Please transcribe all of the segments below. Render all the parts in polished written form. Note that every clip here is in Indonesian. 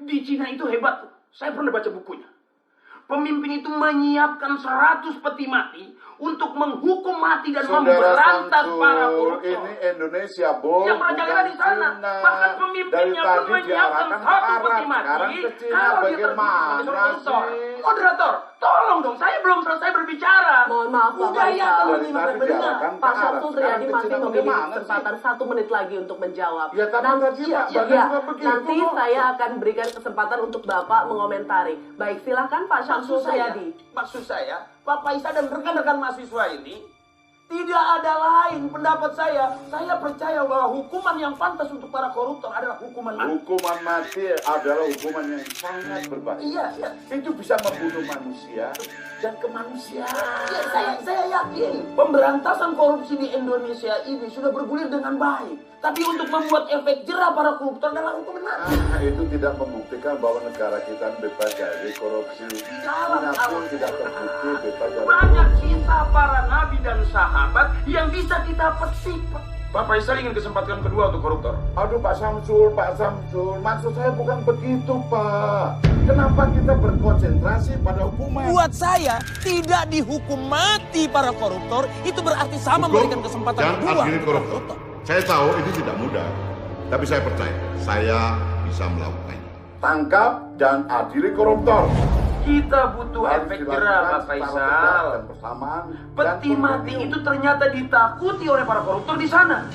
Di Cina itu hebat. Saya pernah baca bukunya. Pemimpin itu menyiapkan 100 peti mati untuk menghukum mati dan memberantas para koruptor. Ini Indonesia, Bu. Yang merajalela di sana. Bahkan pemimpinnya pun menyiapkan 1 peti mati. Kalau dia terbukti koruptor. Moderator, tolong dong. Saya belum selesai berbicara. Mohon maaf, Pak Faisal. Pak Syamsul Riyadi masih memiliki kesempatan 1 menit lagi untuk menjawab. Nanti saya akan berikan kesempatan untuk Bapak mengomentari. Baik, silakan Pak Syamsul Riyadi. Maksud saya, Pak Faisal dan rekan-rekan mahasiswa ini tidak ada lain pendapat saya. Saya percaya bahwa hukuman yang pantas untuk para koruptor adalah hukuman mati. Hukuman mati adalah hukuman yang sangat berbahaya. Iya. Itu bisa membunuh manusia dan kemanusiaan. Ya, saya yakin pemberantasan korupsi di Indonesia ini sudah bergulir dengan baik. Tapi untuk membuat efek jerah para koruptor adalah hukuman mati. Itu tidak membuktikan bahwa negara kita bebas dari korupsi. Manapun tidak terbukti bebas dari banyak kisah para nabi dan sahabat yang bisa kita petik. Pak Faisal ingin kesempatan kedua untuk koruptor. Aduh Pak Syamsul, maksud saya bukan begitu Pak. Kenapa kita berkonsentrasi pada hukuman? Buat saya, tidak dihukum mati para koruptor, itu berarti sama memberikan kesempatan kedua adili koruptor. Saya tahu itu tidak mudah, tapi saya percaya saya bisa melakukannya. Tangkap dan adili koruptor. Kita butuh efek jerah, Pak Faisal. Peti mati itu ternyata ditakuti oleh para koruptor di sana.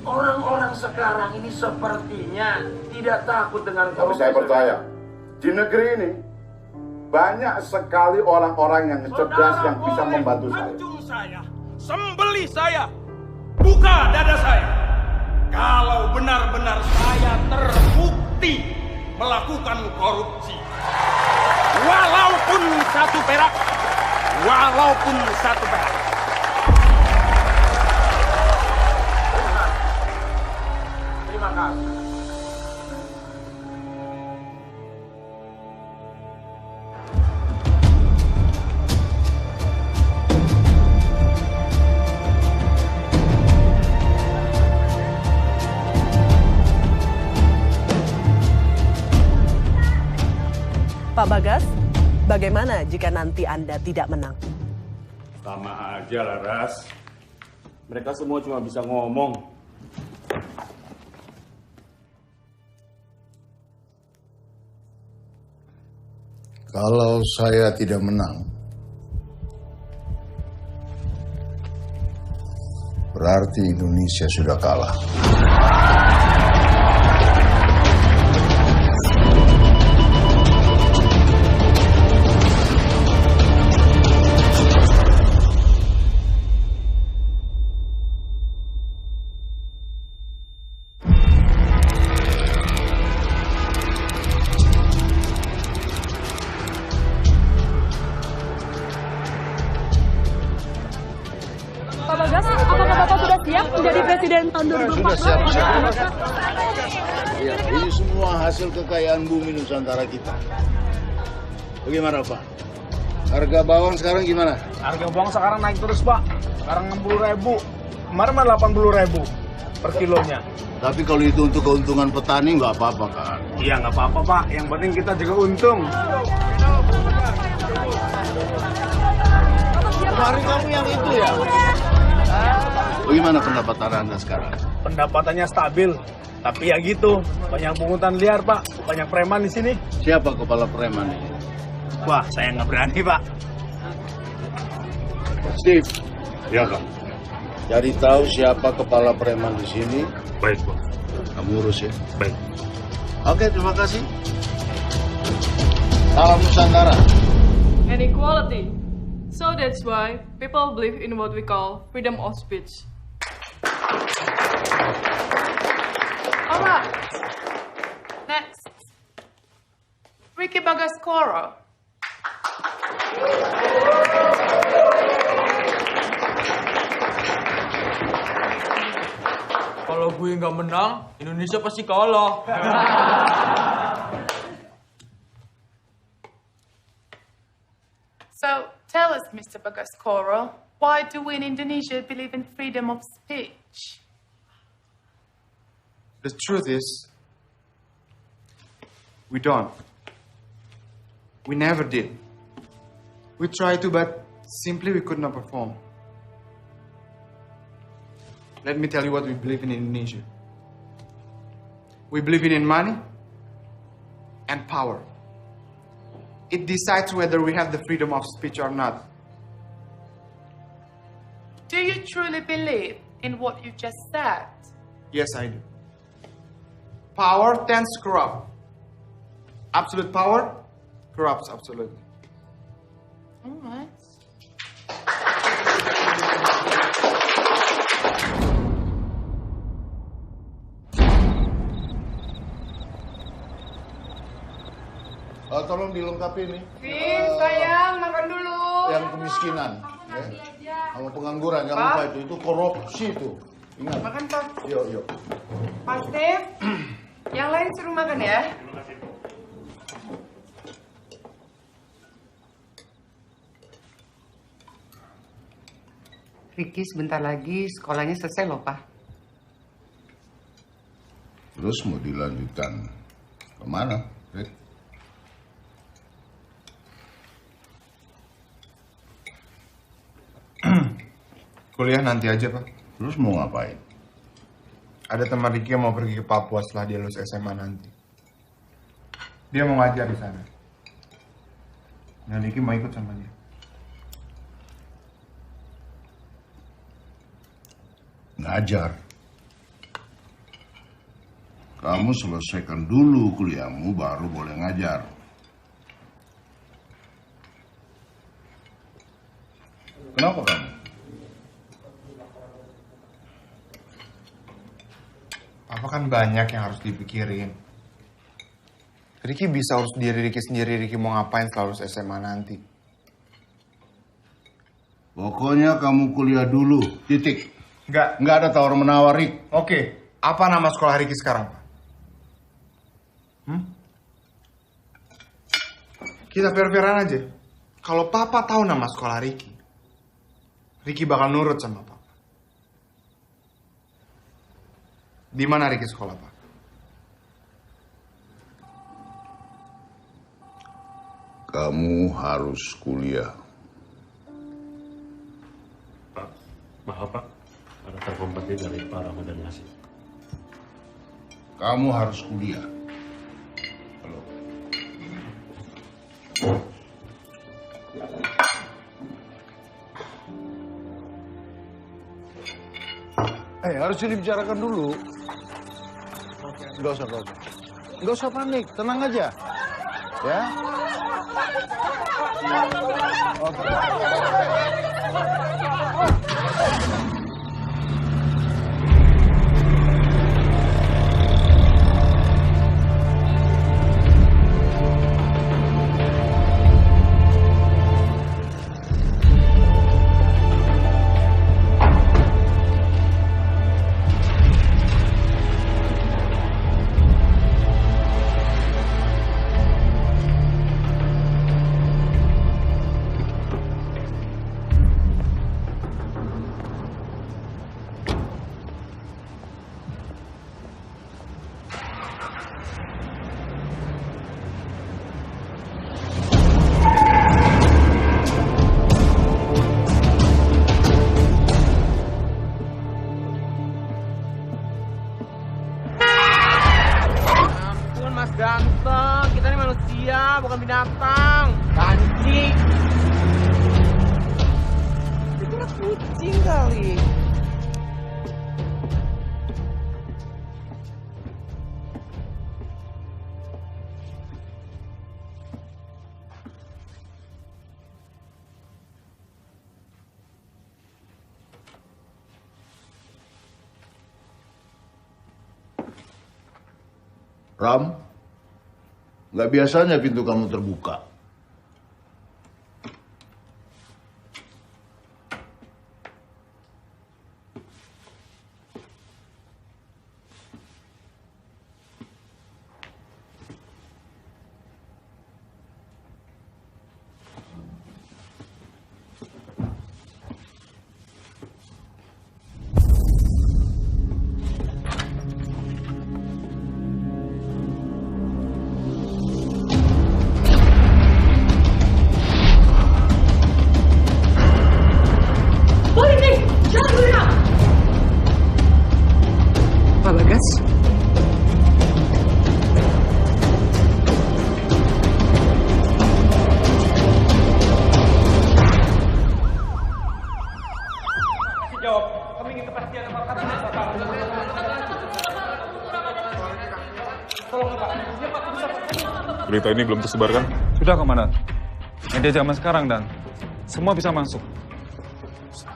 Orang-orang sekarang ini sepertinya tidak takut dengan korupsi. Tapi saya percaya, di negeri ini banyak sekali orang-orang yang cerdas yang bisa membantu saya. Pancung saya, sembelih saya, buka dada saya. Kalau benar-benar saya terbukti melakukan korupsi, walaupun 1 perak, walaupun 1 perak. Terima kasih. Pak Bagas, bagaimana jika nanti Anda tidak menang? Sama aja lah, Ras. Mereka semua cuma bisa ngomong. Kalau saya tidak menang, berarti Indonesia sudah kalah. Pak Bagas, apakah Bapak sudah siap menjadi presiden tahun 2024? Sudah siap. Ya, ini semua hasil kekayaan bumi Nusantara kita. Bagaimana Pak? Harga bawang sekarang gimana? Harga bawang sekarang naik terus, Pak. Sekarang 60.000. Kemarin mah 80.000 per kilonya. Tapi kalau itu untuk keuntungan petani nggak apa-apa kan? Iya, nggak apa-apa, Pak. Yang penting kita juga untung. Kemarin kamu yang itu ya? Bagaimana pendapatan Anda sekarang? Pendapatannya stabil. Tapi ya gitu, banyak pungutan liar, Pak. Banyak preman di sini. Siapa kepala preman ini? Wah, saya nggak berani, Pak. Steve, Ya, Pak. cari tahu siapa kepala preman di sini. Baik, Pak. Kamu urus ya. Baik. Oke, terima kasih. Salam Nusantara. And equality. So that's why people believe in what we call freedom of speech. Alright. Next. Ricky Bagascoro. Kalau gue nggak menang, Indonesia pasti kalah. So tell us, Mr. Bagascoro, why do we in Indonesia believe in freedom of speech? The truth is, We don't. We never did. We tried to, but simply we could not perform. Let me tell you what we believe in Indonesia. We believe in money and power. It decides whether we have the freedom of speech or not. Do you truly believe in what you just said? Yes, I do. Power tends to corrupt. Absolute power corrupts absolutely. All right. Tolong dilengkapi nih. Vin, sayang, makan dulu. Yang kemiskinan, sama pengangguran, jangan lupa itu korupsi itu. Ingat. Makan, Pak. Yuk. Pak Steve, yang lain suruh makan ya. Ricky sebentar lagi sekolahnya selesai loh, Pak. Terus mau dilanjutkan kemana, Rick? Kuliah nanti aja, Pak. Terus mau ngapain? Ada teman Ricky yang mau pergi ke Papua setelah dia lulus SMA nanti. Dia mau ngajar di sana. Dan Ricky mau ikut sama dia. Ngajar. Kamu selesaikan dulu kuliahmu, baru boleh ngajar. Kenapa kamu? Apa kan banyak yang harus dipikirin. Ricky bisa urus diri Ricky sendiri. Ricky mau ngapain setelah lulus SMA nanti. Pokoknya kamu kuliah dulu, titik. Nggak ada tawar-menawar, Rick. Oke, apa nama sekolah Ricky sekarang, Pak? Kita fair-fairan aja. Kalau Papa tahu nama sekolah Ricky, Ricky bakal nurut sama Papa. Di mana Ricky sekolah, Pak? Kamu harus kuliah. Pak, maaf Pak, ada telepon penting dari Pak Ramadan Nasib. Kamu harus kuliah. Halo. Harus dibicarakan dulu. Nggak usah panik, tenang aja. Ya. Ganteng, kita ini manusia, bukan binatang. Anjing. Itu kan kucing kali. Ram, nggak biasanya pintu kamu terbuka. berita ini belum tersebar kan? Sudah, Komandan. Media zaman sekarang, Dan. Semua bisa masuk.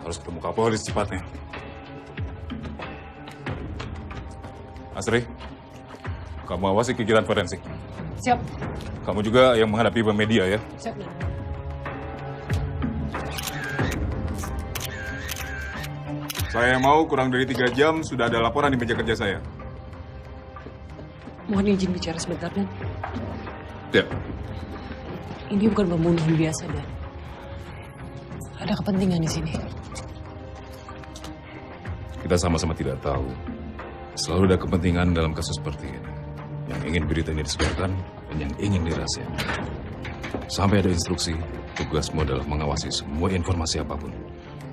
Harus ketemu Kapolri secepatnya. Asri, kamu awasi kegiatan forensik. Siap. Kamu juga yang menghadapi media ya. Siap, Dan. Saya mau kurang dari 3 jam sudah ada laporan di meja kerja saya. Mohon izin bicara sebentar, Dan. Ya. Ini bukan pembunuhan biasa, Dan. Ada kepentingan di sini. Kita sama-sama tidak tahu. Selalu ada kepentingan dalam kasus seperti ini. Yang ingin berita ini disebarkan dan yang ingin dirahasiakan. Sampai ada instruksi, tugasmu adalah mengawasi semua informasi apapun.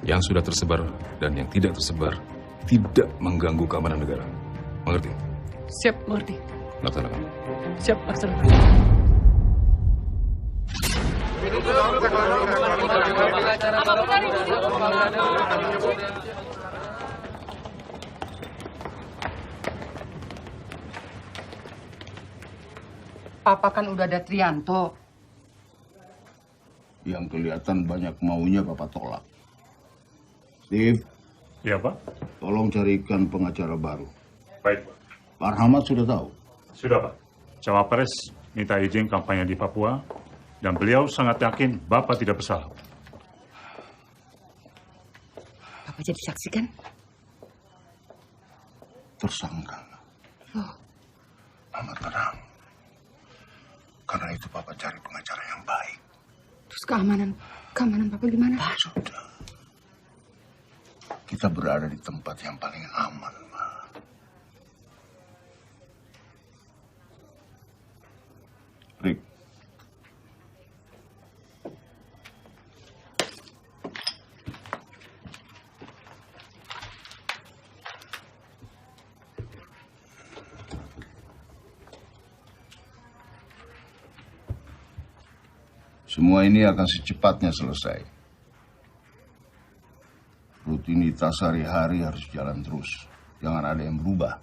Yang sudah tersebar dan yang tidak tersebar tidak mengganggu keamanan negara. Mengerti? Siap, mengerti. Laksanakan. Siap, laksanakan. Papa kan udah ada Trianto. Yang kelihatan banyak maunya Papa tolak. Steve. Iya, Pak. Tolong carikan pengacara baru. Baik, Pak. Pak Rahmat sudah tahu? Sudah, Pak. Cawapres minta izin kampanye di Papua, dan beliau sangat yakin Bapak tidak bersalah. Papa jadi saksi kan? Tersangka. Oh. Mama tenang. Karena itu Papa cari pengacara yang baik. Terus keamanan Papa gimana? Sudah. Kita berada di tempat yang paling aman, Ma. Rick. Semua ini akan secepatnya selesai. Rutinitas sehari-hari harus jalan terus. Jangan ada yang berubah.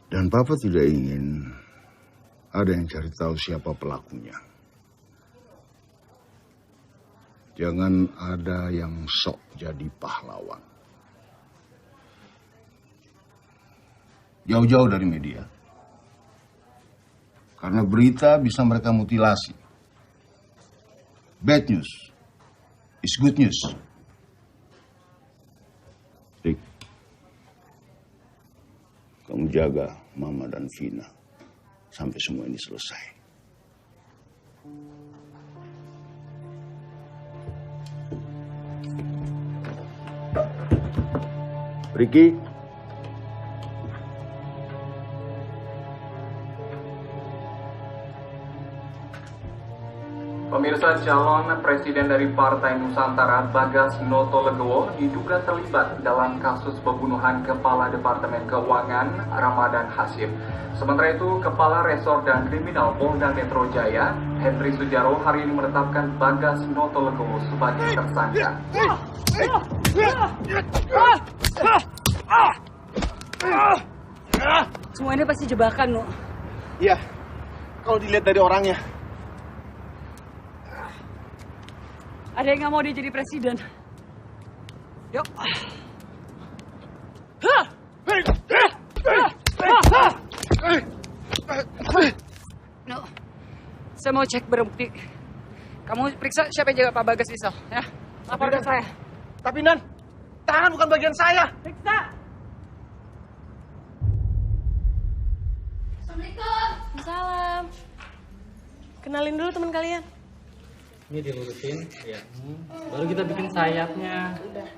Dan Papa tidak ingin ada yang cari tahu siapa pelakunya. Jangan ada yang sok jadi pahlawan. Jauh-jauh dari media. Karena berita bisa mereka mutilasi. Bad news is good news. Rick, kamu jaga Mama dan Vina sampai semua ini selesai. Ricky. Pemirsa, calon presiden dari Partai Nusantara Bagas Notolegowo diduga terlibat dalam kasus pembunuhan Kepala Departemen Keuangan Ramadan Hasyim. Sementara itu, Kepala Resor dan Kriminal Polda Metro Jaya, Henry Sujaro, hari ini menetapkan Bagas Notolegowo sebagai tersangka. Semua ini pasti jebakan, No. Iya, kalau dilihat dari orangnya. Ada yang nggak mau dia jadi presiden. Yuk. No. Saya mau cek barang bukti. Kamu periksa siapa yang jaga Pak Bagas Rizal, ya? Lapor ke saya. Tapi Nan, tangan bukan bagian saya. Periksa. Assalamualaikum. Salam. Kenalin dulu teman kalian. Ini dilurusin, ya. Baru kita bikin sayapnya. Udah.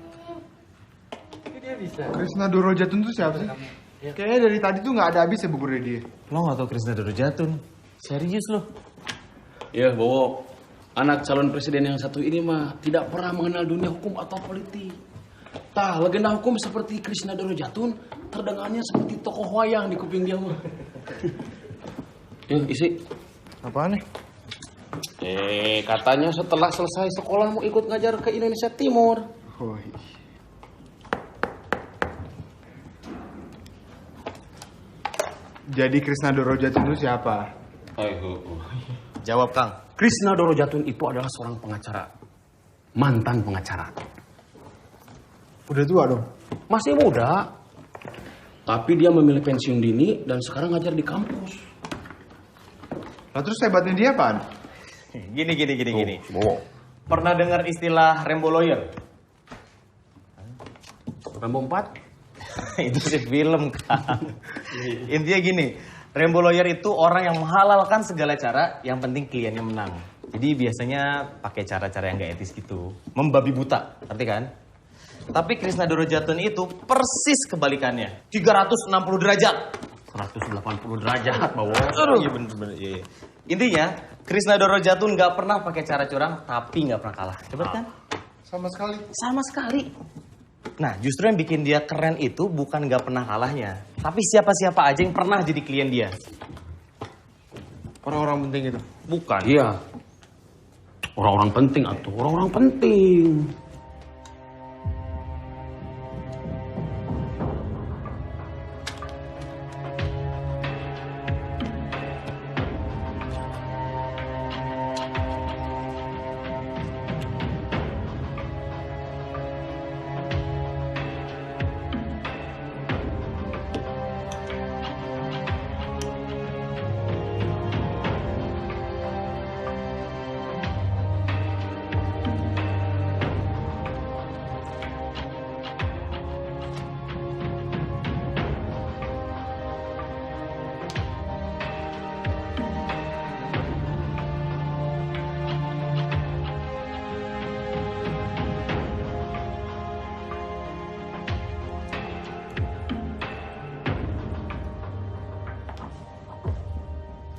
Ini dia bisa. Krisna Doro Jatun tuh siapa sih? Kayaknya dari tadi tuh nggak ada habis ya buku dia. Lo nggak tahu Krisna Doro Jatun? Serius lo? Ya, Bowo. Anak calon presiden yang satu ini mah tidak pernah mengenal dunia hukum atau politik. Tah, legenda hukum seperti Krisna Doro Jatun terdengarnya seperti tokoh wayang di kuping dia mah. Yuk, isi. Apaan nih? Katanya setelah selesai sekolah mau ikut ngajar ke Indonesia Timur. Oh, jadi Krisna Doro Jatun itu siapa? Jawab, Kang. Krisna Dorojatun itu adalah seorang pengacara. Mantan pengacara. Udah tua dong? Masih muda. Tapi dia memilih pensiun dini dan sekarang ngajar di kampus. Lah terus hebatnya dia apaan? Gini. Pernah dengar istilah Rambo Lawyer? Rambo 4? Itu sih film, Kang. Intinya gini, Rambo Lawyer itu orang yang menghalalkan segala cara, yang penting kliennya menang. Jadi biasanya pakai cara-cara yang gak etis gitu. Membabi buta, ngerti kan? Tapi Krisna Dorojatun itu persis kebalikannya. 360 derajat. 180 derajat, Bawo. Iya bener. Iya. Intinya, Krisna Dorojatun gak pernah pakai cara curang, tapi gak pernah kalah. Hebat kan? Sama sekali. Sama sekali. Nah, justru yang bikin dia keren itu bukan gak pernah kalahnya. Tapi siapa-siapa aja yang pernah jadi klien dia. Orang-orang penting itu? Bukan. Iya. Orang-orang penting, atuh. Orang-orang penting.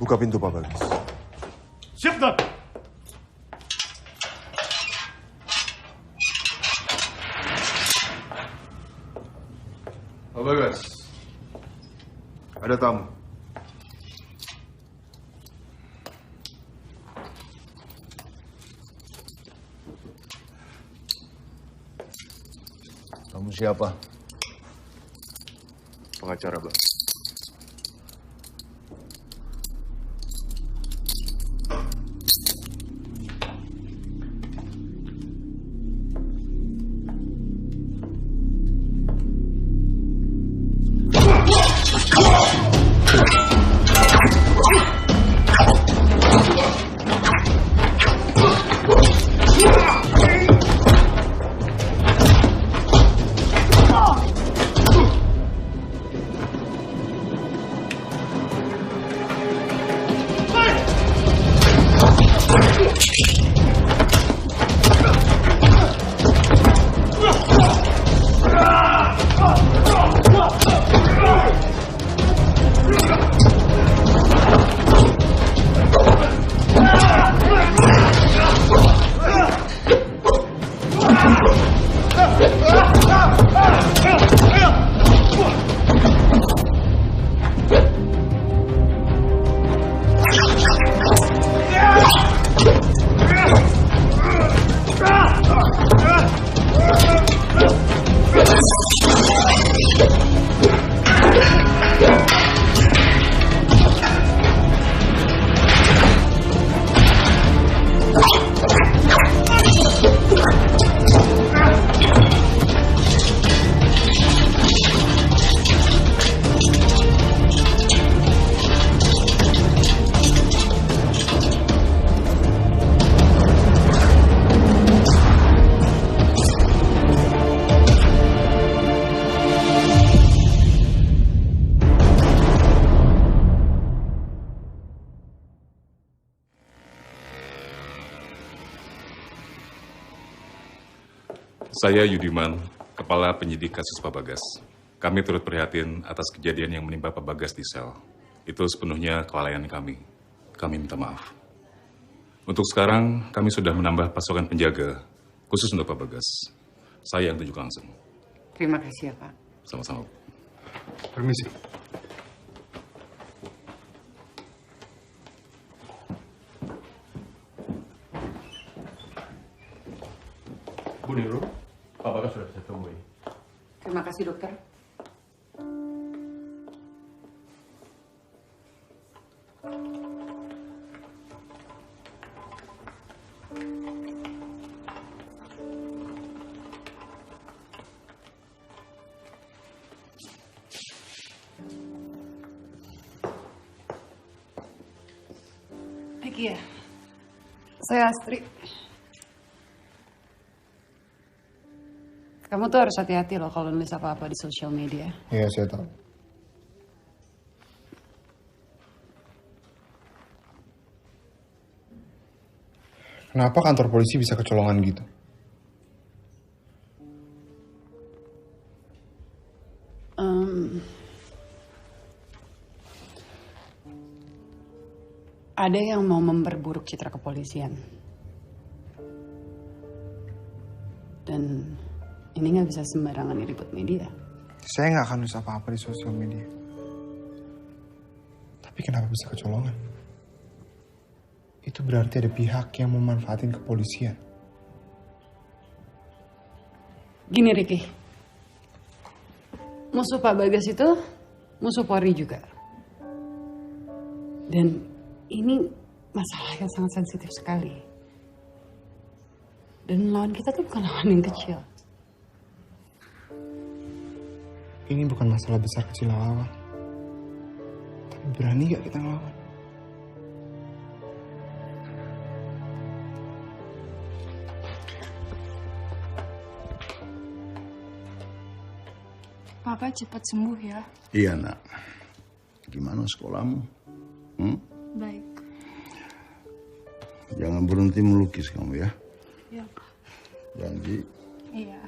Buka pintu, Pak Bagas. Siap, Don. Pak Bagas, ada tamu. Kamu siapa? Pengacara, Bang. Saya Yudiman, Kepala Penyidik Kasus Pak Bagas. Kami turut prihatin atas kejadian yang menimpa Pak Bagas di sel. Itu sepenuhnya kelalaian kami. Kami minta maaf. Untuk sekarang, kami sudah menambah pasokan penjaga, khusus untuk Pak Bagas. Saya yang tunjuk langsung. Terima kasih ya, Pak. Sama-sama. Permisi. Bu Niru, Pak Bagas sudah bisa temui. Terima kasih, dokter. Ricky ya? Saya Astri. Kamu tuh harus hati-hati loh kalau nulis apa-apa di sosial media. Iya, saya tahu. Kenapa kantor polisi bisa kecolongan gitu? Ada yang mau memperburuk citra kepolisian. Dan ini nggak bisa sembarangan diliput media. Saya nggak akan nulis apa-apa di sosial media. Tapi kenapa bisa kecolongan? Itu berarti ada pihak yang memanfaatin kepolisian. Gini Ricky, musuh Pak Bagas itu musuh Polri juga. Dan ini masalah yang sangat sensitif sekali. Dan lawan kita tuh bukan lawan yang kecil. Ini bukan masalah besar kecil lawan. Tapi berani gak kita ngelawan? Papa cepat sembuh ya. Iya nak. Gimana sekolahmu? Baik. Jangan berhenti melukis kamu ya. Iya Pak. Janji. Iya.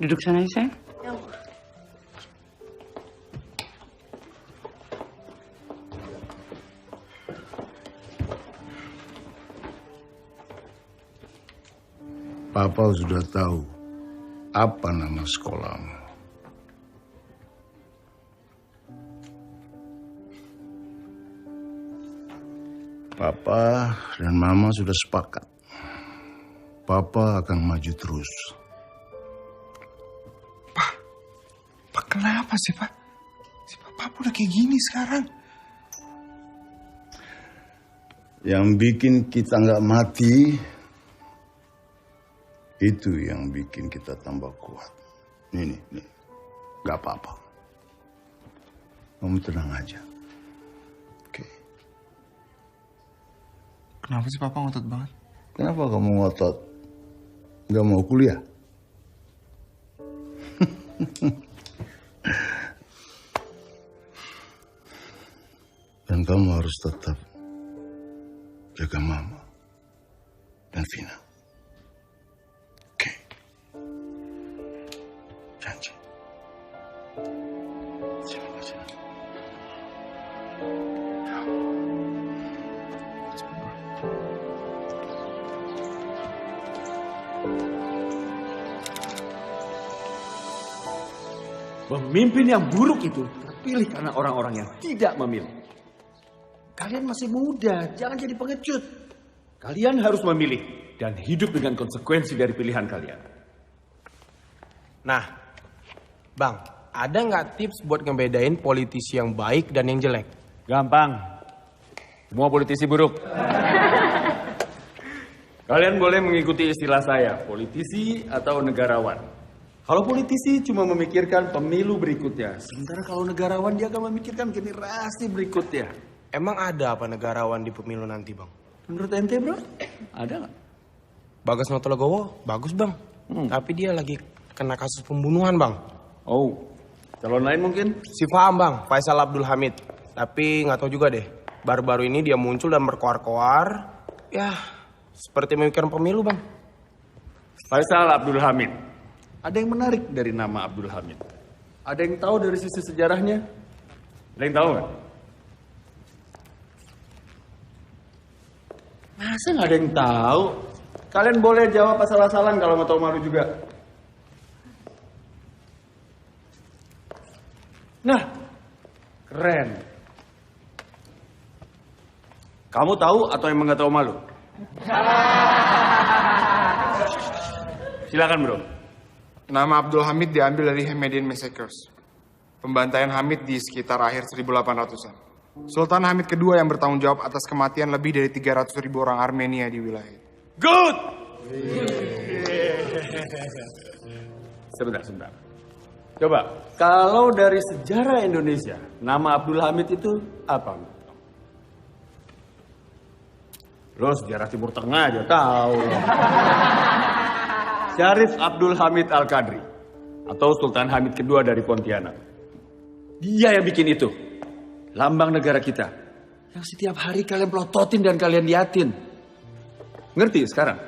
Duduk sana ya sayang. Ya. Papa sudah tahu apa nama sekolahmu. Papa dan Mama sudah sepakat. Papa akan maju terus. Pak, kenapa sih Pak? Si Papa udah kayak gini sekarang. Yang bikin kita nggak mati, itu yang bikin kita tambah kuat. Nih, nggak apa-apa. Kamu tenang aja. Oke. Kenapa sih Papa ngotot banget? Kenapa kamu ngotot? Nggak mau kuliah? Dan kamu harus tetap jaga Mama dan Vina. Oke. Janji. Terima kasih. Pemimpin yang buruk itu terpilih karena orang-orang yang tidak memilih. Kalian masih muda, jangan jadi pengecut. Kalian harus memilih dan hidup dengan konsekuensi dari pilihan kalian. Nah, Bang, ada nggak tips buat ngebedain politisi yang baik dan yang jelek? Gampang. Semua politisi buruk. Kalian boleh mengikuti istilah saya, politisi atau negarawan. Kalau politisi cuma memikirkan pemilu berikutnya, sementara kalau negarawan dia akan memikirkan generasi berikutnya. Emang ada apa negarawan di pemilu nanti, Bang? Menurut ente, bro? Ada nggak? Bagas Notolegowo bagus, Bang. Tapi dia lagi kena kasus pembunuhan, Bang. Oh, calon lain mungkin? Si Faham, Bang. Faisal Abdul Hamid. Tapi nggak tahu juga deh. Baru-baru ini dia muncul dan berkoar-koar. Ya, seperti memikirkan pemilu, Bang. Faisal Abdul Hamid. Ada yang menarik dari nama Abdul Hamid? Ada yang tahu dari sisi sejarahnya? Ada yang tahu nggak? Masa nggak ada yang tahu? Kalian boleh jawab asal-asalan kalau mau tahu malu juga. Nah, keren. Kamu tahu atau emang nggak tahu malu? Silakan bro. Nama Abdul Hamid diambil dari Hamidian Massacres. Pembantaian Hamid di sekitar akhir 1800-an. Sultan Hamid kedua yang bertanggung jawab atas kematian lebih dari 300.000 orang Armenia di wilayah itu. Good! Sebentar. Coba, kalau dari sejarah Indonesia, nama Abdul Hamid itu apa? Lo sejarah Timur Tengah aja tahu. Syarif Abdul Hamid Al-Qadri atau Sultan Hamid kedua dari Pontianak. Dia yang bikin itu. Lambang negara kita. Yang setiap hari kalian pelototin dan kalian liatin. Ngerti sekarang?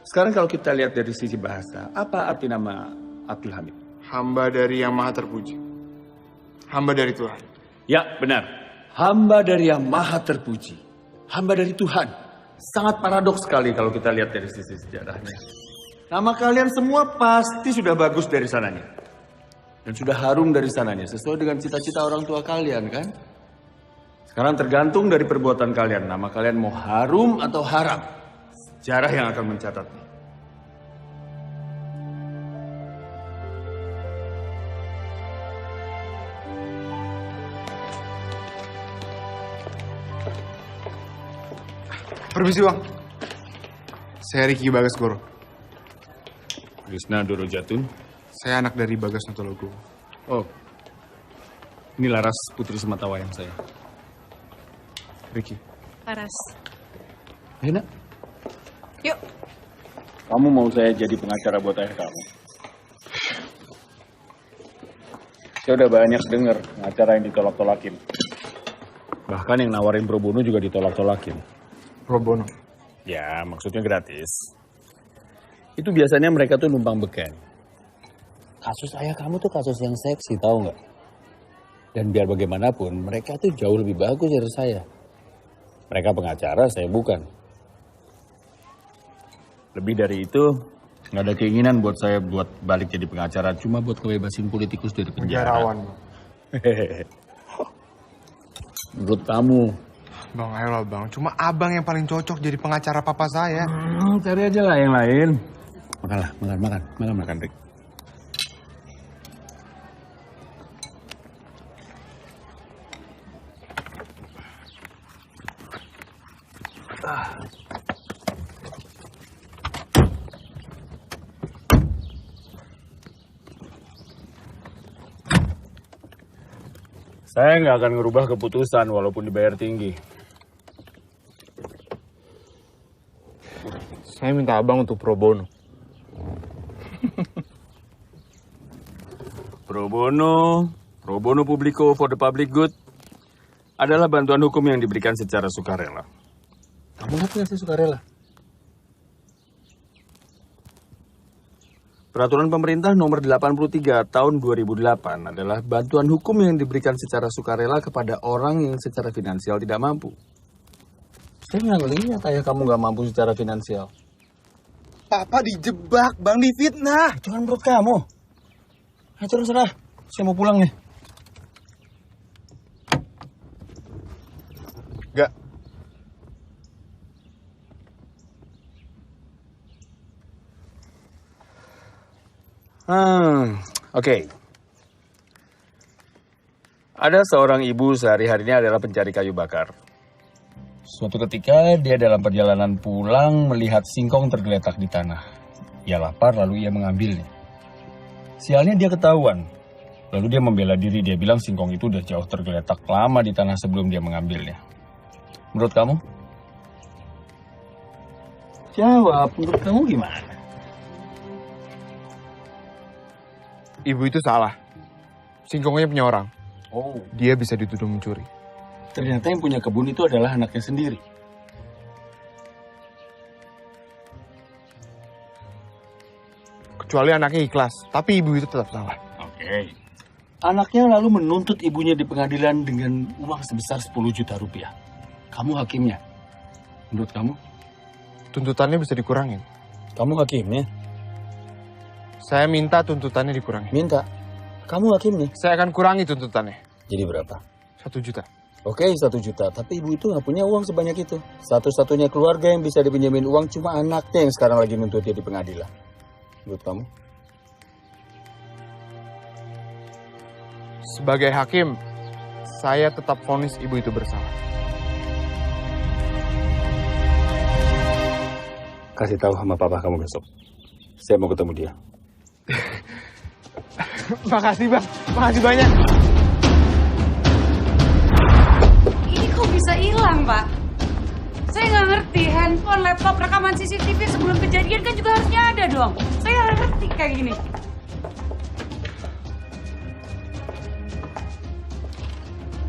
Sekarang kalau kita lihat dari sisi bahasa, apa arti nama Abdul Hamid? Hamba dari Yang Maha Terpuji. Hamba dari Tuhan. Ya, benar. Hamba dari Yang Maha Terpuji. Hamba dari Tuhan. Sangat paradoks sekali kalau kita lihat dari sisi sejarahnya. Nama kalian semua pasti sudah bagus dari sananya. Dan sudah harum dari sananya, sesuai dengan cita-cita orang tua kalian, kan? Sekarang tergantung dari perbuatan kalian. Nama kalian mau harum atau haram. Sejarah yang akan mencatatnya. Permisi Bang. Saya Riki Bagasgoro. Krishna Dorojatun. Saya anak dari Bagas Notologo. Oh, ini Laras, putri sematawayang saya. Riki. Laras. Enak. Yuk. Kamu mau saya jadi pengacara buat ayah kamu? Saya udah banyak dengar pengacara yang ditolak-tolakin. Bahkan yang nawarin pro bono juga ditolak-tolakin. Pro bono? Ya, maksudnya gratis. Itu biasanya mereka tuh numpang beken. Kasus ayah kamu tuh kasus yang seksi, tahu nggak? Dan biar bagaimanapun, mereka tuh jauh lebih bagus dari saya. Mereka pengacara, saya bukan. Lebih dari itu, nggak ada keinginan buat saya buat balik jadi pengacara, cuma buat kebebasin politikus dari penjara. Penjarawan. Menurut kamu? Bang, ayolah Bang. Cuma abang yang paling cocok jadi pengacara papa saya. Cari aja lah yang lain. Makan, Rick. Saya nggak akan ngerubah keputusan walaupun dibayar tinggi. Saya minta abang untuk pro bono. Pro bono publico for the public good adalah bantuan hukum yang diberikan secara sukarela. Kamu ngerti nggak sih sukarela? Peraturan pemerintah nomor 83 tahun 2008 adalah bantuan hukum yang diberikan secara sukarela kepada orang yang secara finansial tidak mampu. Saya nggak ngelihat ayah kamu nggak mampu secara finansial. Papa dijebak, Bang, difitnah. Itu kan menurut kamu. Terserah, saya mau pulang nih. Gak. Oke. Ada seorang ibu sehari-harinya adalah pencari kayu bakar. Suatu ketika dia dalam perjalanan pulang melihat singkong tergeletak di tanah. Ia lapar lalu ia mengambilnya. Sialnya dia ketahuan. Lalu dia membela diri, dia bilang singkong itu udah jauh tergeletak lama di tanah sebelum dia mengambilnya. Menurut kamu? Jawab, menurut kamu gimana? Ibu itu salah. Singkongnya punya orang. Oh. Dia bisa dituduh mencuri. Ternyata yang punya kebun itu adalah anaknya sendiri. Kecuali anaknya ikhlas, tapi ibu itu tetap salah. Oke. Anaknya lalu menuntut ibunya di pengadilan dengan uang sebesar 10 juta rupiah. Kamu hakimnya. Menurut kamu? Tuntutannya bisa dikurangin. Kamu hakimnya? Saya minta tuntutannya dikurangi. Minta? Kamu hakimnya? Saya akan kurangi tuntutannya. Jadi berapa? 1 juta. Oke, 1 juta. Tapi ibu itu nggak punya uang sebanyak itu. Satu-satunya keluarga yang bisa dipinjemin uang cuma anaknya yang sekarang lagi nuntut dia di pengadilan. Menurut kamu? Sebagai hakim, saya tetap vonis ibu itu bersalah. Kasih tahu sama papa kamu besok. Saya mau ketemu dia. Makasih bang, makasih banyak. Ini kok bisa hilang, Pak? Saya nggak ngerti, handphone, laptop, rekaman CCTV sebelum kejadian kan juga harusnya ada dong. Saya nggak ngerti kayak gini.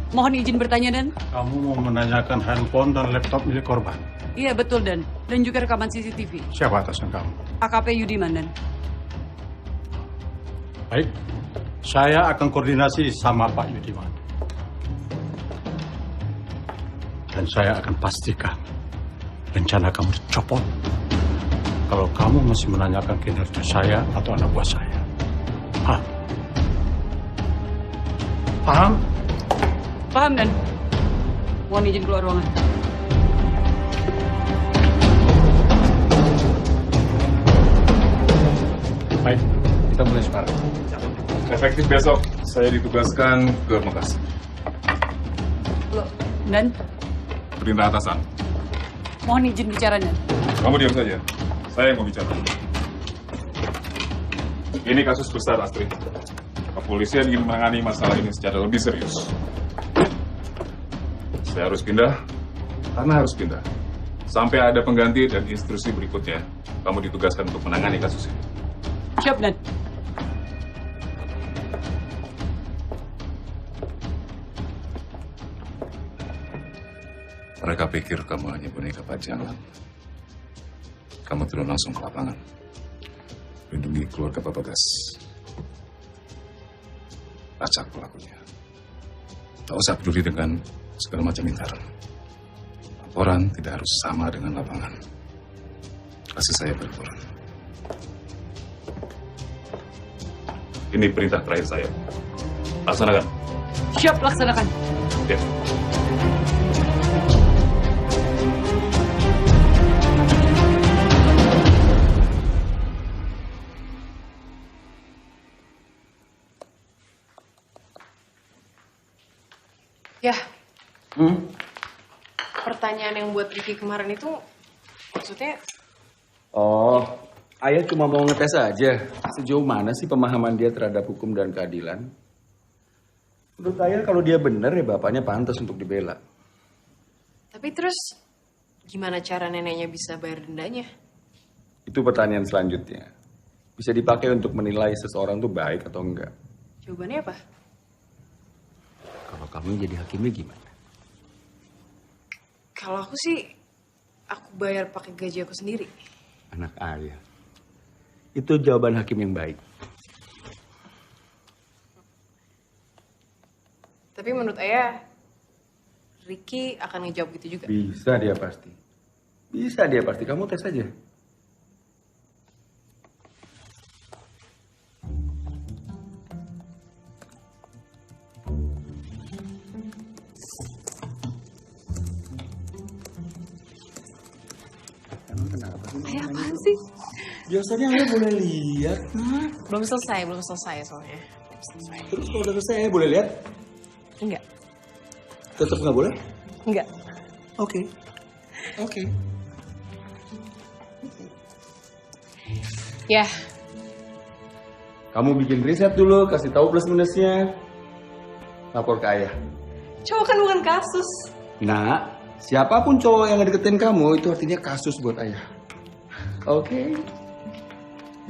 Mohon izin bertanya, Dan. Kamu mau menanyakan handphone dan laptop milik korban? Iya, betul, Dan. Dan juga rekaman CCTV. Siapa atasan kamu? AKP Yudiman, Dan. Baik, saya akan koordinasi sama Pak Yudiman. Dan saya akan pastikan rencana kamu dicopot kalau kamu masih menanyakan kinerja saya atau anak buah saya. Paham? Paham? Paham, Dan. Mohon izin keluar ruangan. Baik, kita mulai sekarang. Efektif besok, saya ditugaskan ke Makassar. Loh, Dan. Perintah atasan. Mohon izin bicara, Dan. Kamu diam saja. Saya yang mau bicara. Ini kasus besar, Astrid. Kepolisian ingin menangani masalah ini secara lebih serius. Saya harus pindah, karena harus pindah. Sampai ada pengganti dan instruksi berikutnya, kamu ditugaskan untuk menangani kasus ini. Siap, Dan. Mereka pikir kamu hanya boneka pajangan. Kamu turun langsung ke lapangan. Lindungi keluarga Pak Bagas. Acak pelakunya. Tak usah peduli dengan segala macam intar. Laporan tidak harus sama dengan lapangan. Kasih saya berlaporan. Ini perintah terakhir saya. Laksanakan. Siap, laksanakan. Ya. Ya. Pertanyaan yang buat Ricky kemarin itu maksudnya Oh, Ayah cuma mau ngetes aja. Sejauh mana sih pemahaman dia terhadap hukum dan keadilan? Menurut Ayah kalau dia benar ya bapaknya pantas untuk dibela. tapi terus gimana cara neneknya bisa bayar dendanya? Itu pertanyaan selanjutnya. Bisa dipakai untuk menilai seseorang tuh baik atau enggak. Jawabannya apa? Kalau kamu jadi hakimnya gimana? Kalau aku sih aku bayar pakai gaji aku sendiri. Anak Ayah. Itu jawaban hakim yang baik. Tapi menurut Ayah, Ricky akan ngejawab gitu juga. Bisa dia pasti. Bisa dia pasti. Kamu tes aja. Ayah apaan sih? Biasanya Ayah boleh lihat, nah. Belum selesai soalnya. Terus kalau udah selesai Ayah boleh lihat? Enggak. Tetap nggak boleh? Enggak. Oke. Ya. Kamu bikin riset dulu, kasih tahu plus minusnya. Lapor ke Ayah. Cowok kan bukan kasus. Nah, siapapun cowok yang ngedeketin kamu itu artinya kasus buat Ayah. Oke.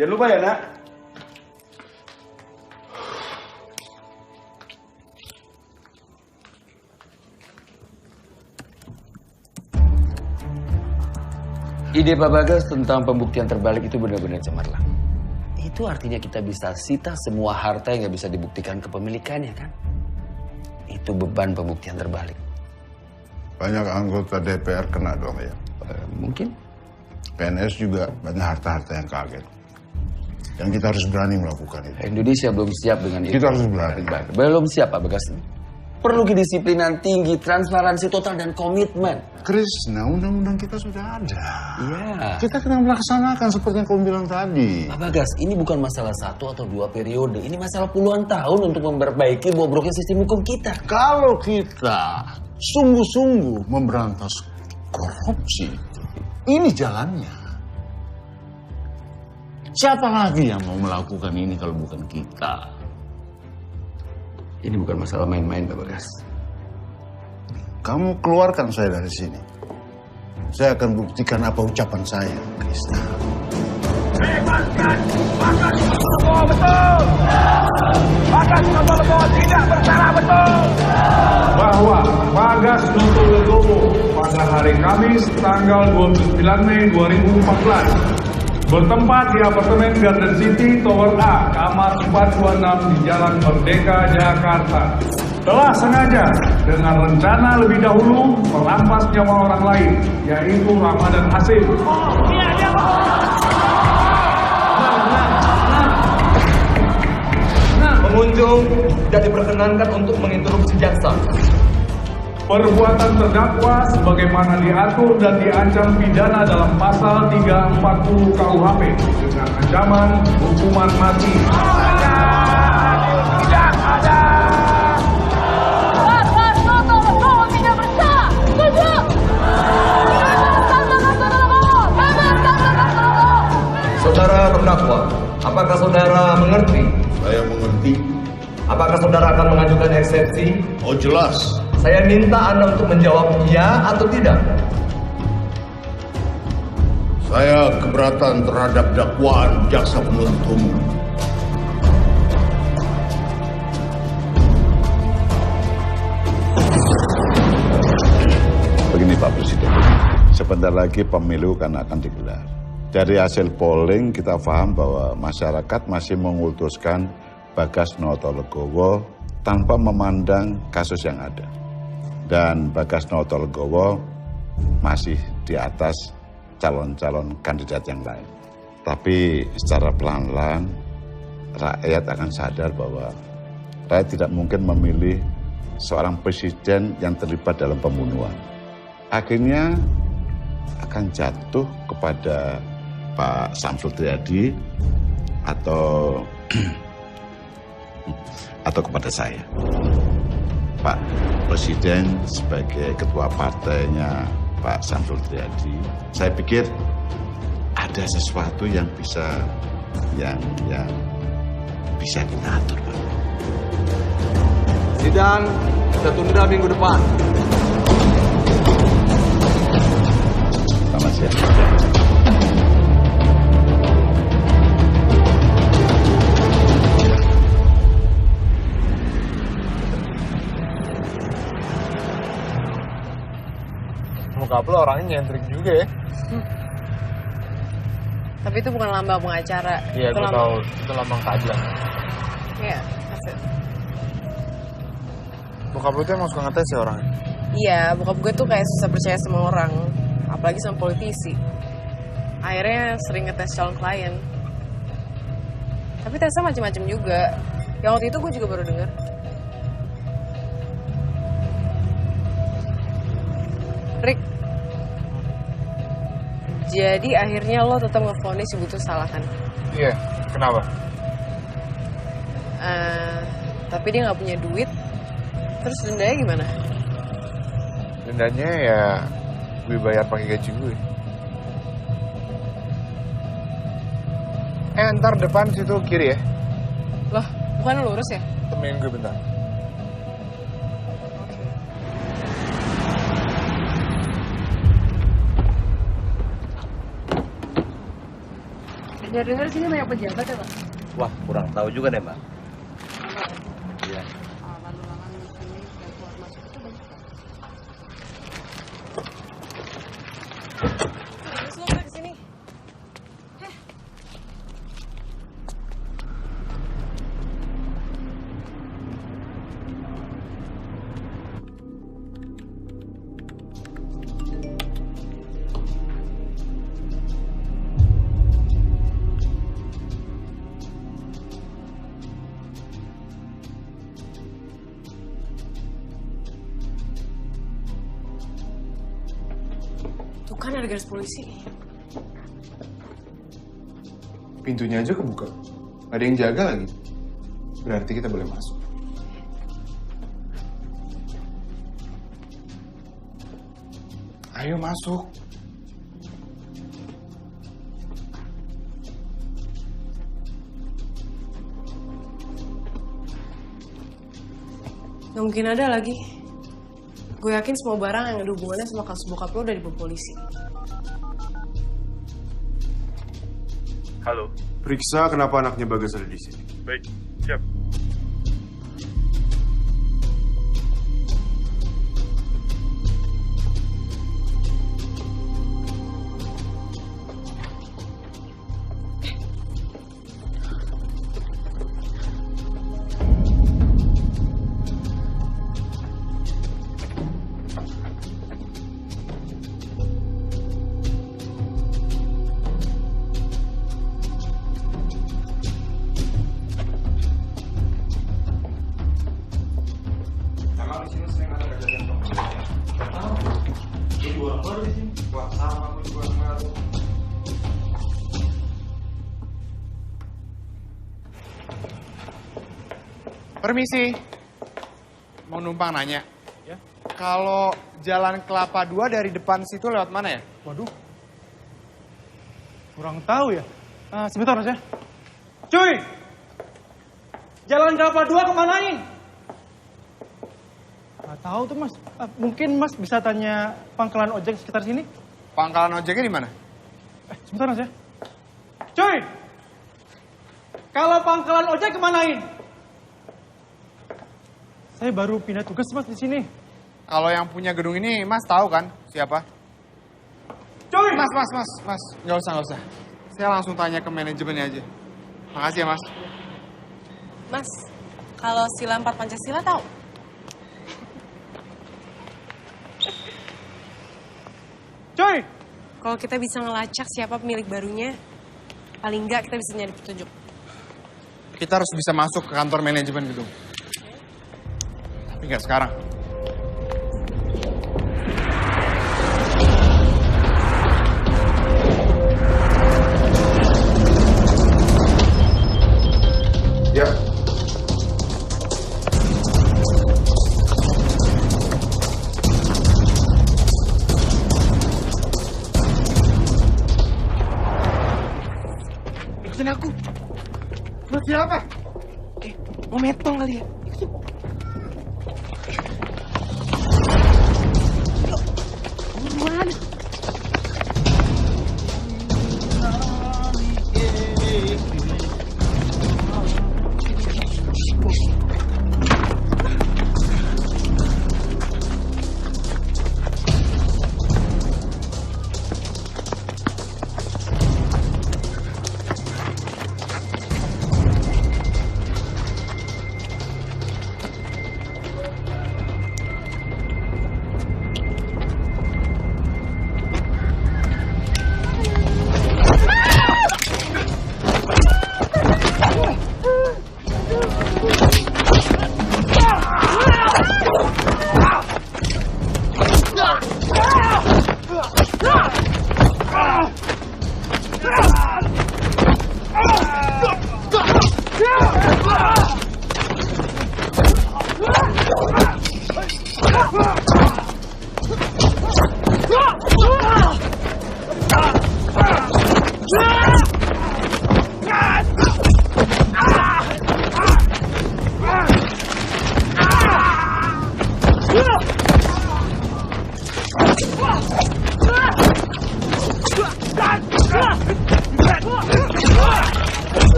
Jangan lupa ya, Nak. Ide Pak Bagas tentang pembuktian terbalik itu benar-benar cemerlang. Itu artinya kita bisa sita semua harta yang nggak bisa dibuktikan kepemilikannya, kan? Itu beban pembuktian terbalik. Banyak anggota DPR kena dong ya? Mungkin. PNS juga banyak harta-harta yang kaget. Dan kita harus berani melakukan itu. Indonesia belum siap dengan itu. Kita harus berani. Belum siap Pak Bagas. Perlu kedisiplinan tinggi, transparansi total, dan komitmen. Krishna, undang-undang kita sudah ada. Iya. Kita kena melaksanakan seperti yang kamu bilang tadi. Pak Bagas, ini bukan masalah 1 atau 2 periode. Ini masalah puluhan tahun untuk memperbaiki bobroknya sistem hukum kita. Kalau kita sungguh-sungguh memberantas korupsi, ini jalannya. Siapa lagi yang mau melakukan ini kalau bukan kita? Ini bukan masalah main-main, Pak Bagas. Kamu keluarkan saya dari sini. Saya akan buktikan apa ucapan saya, Krishna. Bebaskan Bagas Notologowo, betul! Bagas Notologowo tidak bersalah, betul! Bahwa Bagas Notologowo pada hari Kamis tanggal 29 Mei 2014 bertempat di apartemen Garden City Tower A, kamar 426 di Jalan Merdeka, Jakarta, telah sengaja dengan rencana lebih dahulu merampas nyawa orang lain, yaitu Ramadan Hasim. Pengunjung tidak diperkenankan untuk menginterupsi jaksa. Perbuatan terdakwa sebagaimana diatur dan diancam pidana dalam pasal 340 KUHP dengan ancaman hukuman mati. Tidak ada! Bagas Notologowo tidak bersalah, betul! Saudara terdakwa, apakah saudara mengerti? Saya mengerti. Apakah saudara akan mengajukan eksepsi? Oh jelas. Saya minta Anda untuk menjawab ya atau tidak. Saya keberatan terhadap dakwaan jaksa penuntut umum. Begini Pak Presiden, sebentar lagi pemilu kan akan digelar. Dari hasil polling kita paham bahwa masyarakat masih mengutuskan Bagas Notologowo tanpa memandang kasus yang ada. Dan Bagas Notologowo masih di atas calon-calon kandidat yang lain. Tapi secara pelan-pelan rakyat akan sadar bahwa rakyat tidak mungkin memilih seorang presiden yang terlibat dalam pembunuhan. Akhirnya akan jatuh kepada Pak Samsul Triadi atau kepada saya. Pak Presiden sebagai ketua partainya Pak Samsul Triadi, saya pikir ada sesuatu yang bisa bisa kita atur, Pak. Sidang kita tunda minggu depan. Selamat siang. Muka lo orangnya nyentrik juga ya. Tapi itu bukan lambang pengacara. Iya, gue tahu. Itu lambang keadilan. Iya, hasil. Bokap lo tuh emang suka ngetes ya orangnya? Iya, bokap gue tuh kayak susah percaya sama orang. Apalagi sama politisi. Akhirnya sering ngetes calon klien. Tapi tesnya macam-macam juga. Yang waktu itu gue juga baru dengar. Rick, jadi akhirnya lo tetap ngevonis ibu tuh salah kan? Iya, kenapa? Tapi dia nggak punya duit, terus dendanya gimana? Dendanya ya gue bayar pakai gaji gue. Ntar depan situ kiri ya. Loh, bukan lurus ya? Temenin gue bentar. Dengar-dengar sini banyak pejabat ya, Pak? Wah, kurang tahu juga deh, Mbak. Iya. Kan ada garis polisi. Pintunya aja kebuka. Ada yang jaga lagi. Berarti kita boleh masuk. Ayo masuk. Nggak mungkin ada lagi. Gue yakin semua barang yang ada hubungannya sama kasus bokap lo udah dibawa polisi. Halo. Periksa kenapa anaknya Bagas ada di sini. Baik, siap. Permisi, mau numpang nanya. Ya. Kalau Jalan Kelapa 2 dari depan situ lewat mana ya? Waduh, kurang tahu ya. Sebentar Mas ya. Cuy, Jalan Kelapa 2 kemanain? Gak tahu tuh Mas. Mungkin Mas bisa tanya pangkalan ojek sekitar sini. Pangkalan ojeknya di mana? Sebentar Mas ya. Cuy, kalau pangkalan ojek kemanain? Saya baru pindah tugas Mas di sini. Kalau yang punya gedung ini Mas tahu kan siapa? Cuy! Mas. Nggak usah. Saya langsung tanya ke manajemennya aja. Makasih ya Mas. Mas, kalau sila 4 Pancasila tahu? Cuy! Kalau kita bisa ngelacak siapa pemilik barunya, paling nggak kita bisa nyari petunjuk. Kita harus bisa masuk ke kantor manajemen gedung. Tapi nggak sekarang. Ya. Ikutin aku. Buat siapa? Mau metong kali ya? Ikutin. Buruan.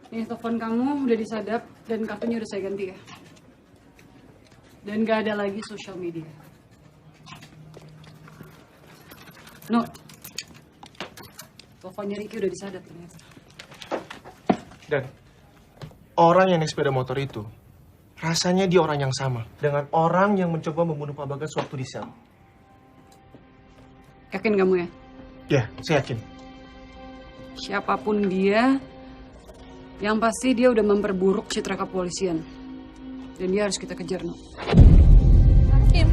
Nih, telepon kamu udah disadap dan kartunya udah saya ganti ya. Dan gak ada lagi sosial media. No, teleponnya Ricky udah disadap ternyata. Dan, orang yang naik sepeda motor itu, rasanya dia orang yang sama dengan orang yang mencoba membunuh Pak Bagas waktu di sel. Yakin kamu ya? Ya, saya yakin. Siapapun dia, yang pasti dia udah memperburuk citra kepolisian. Dan dia harus kita kejar, No. Hakim,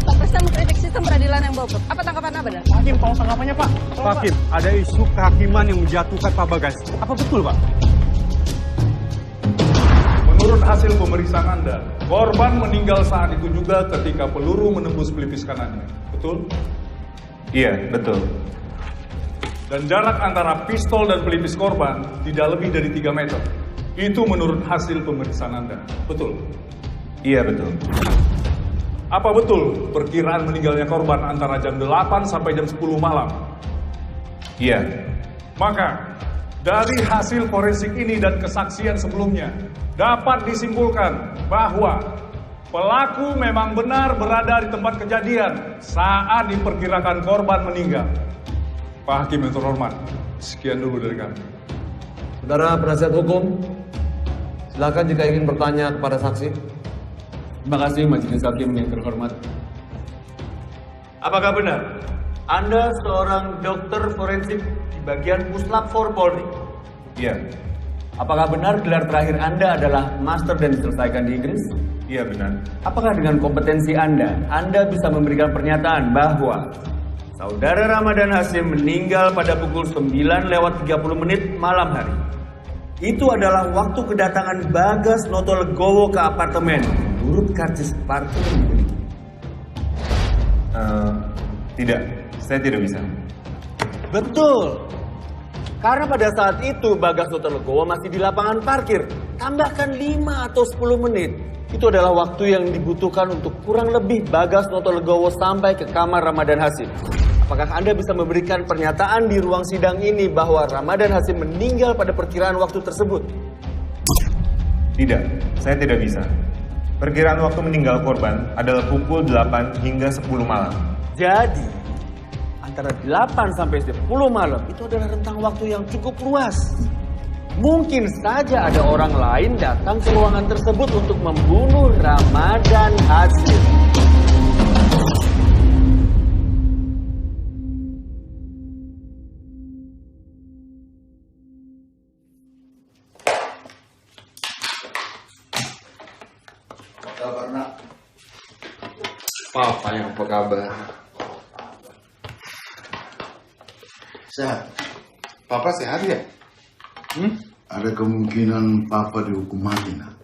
Pak Presiden mengkritik sistem peradilan yang bobrok. Apa tanggapan Abah? Hakim, tolong tanggapannya, Pak. Pak Hakim, ada isu kehakiman yang menjatuhkan Pak Bagas. Apa betul, Pak? Menurut hasil pemeriksaan Anda, korban meninggal saat itu juga ketika peluru menembus pelipis kanannya. Betul? Iya, betul. Dan jarak antara pistol dan pelipis korban tidak lebih dari 3 meter. Itu menurut hasil pemeriksaan Anda. Betul? Iya, betul. Apa betul perkiraan meninggalnya korban antara jam 8 sampai jam 10 malam? Iya. Maka, dari hasil forensik ini dan kesaksian sebelumnya, dapat disimpulkan bahwa pelaku memang benar berada di tempat kejadian saat diperkirakan korban meninggal. Pak Hakim yang terhormat, sekian dulu dari kami. Saudara penasihat hukum, silakan jika ingin bertanya kepada saksi. Terima kasih Majelis Hakim yang terhormat. Apakah benar Anda seorang dokter forensik di bagian Puslap 4 Polri? Iya. Apakah benar gelar terakhir Anda adalah master dan diselesaikan di Inggris? Iya, benar. Apakah dengan kompetensi Anda bisa memberikan pernyataan bahwa Saudara Ramadan Hasyim meninggal pada pukul 9:30 malam hari? Itu adalah waktu kedatangan Bagas Notolegowo ke apartemen menurut karcis parkir yang dimiliki. Tidak, saya tidak bisa. Betul. Karena pada saat itu Bagas Notolegowo masih di lapangan parkir. Tambahkan 5 atau 10 menit. Itu adalah waktu yang dibutuhkan untuk kurang lebih Bagas Notolegowo sampai ke kamar Ramadan Hasyim. Apakah Anda bisa memberikan pernyataan di ruang sidang ini bahwa Ramadan Hasyim meninggal pada perkiraan waktu tersebut? Tidak, saya tidak bisa. Perkiraan waktu meninggal korban adalah pukul 8 hingga 10 malam. Jadi, antara 8 sampai 10 malam itu adalah rentang waktu yang cukup luas. Mungkin saja ada orang lain datang ke ruangan tersebut untuk membunuh Ramadan Hasyim. Papa yang apa kabar? Sehat. Papa sehat ya? Ada kemungkinan Papa dihukum mati, nak.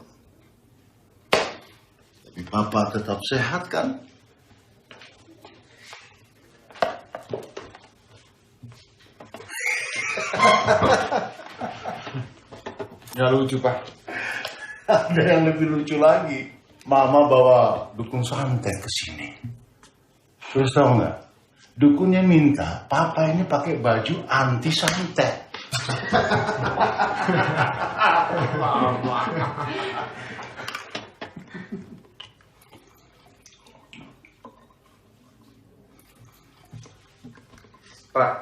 Tapi Papa tetap sehat kan? Ya lucu, Pak. Ada yang lebih lucu lagi. Mama bawa dukun santet ke sini. Terus tahu nggak? Dukunnya minta Papa ini pakai baju anti santet. Pak,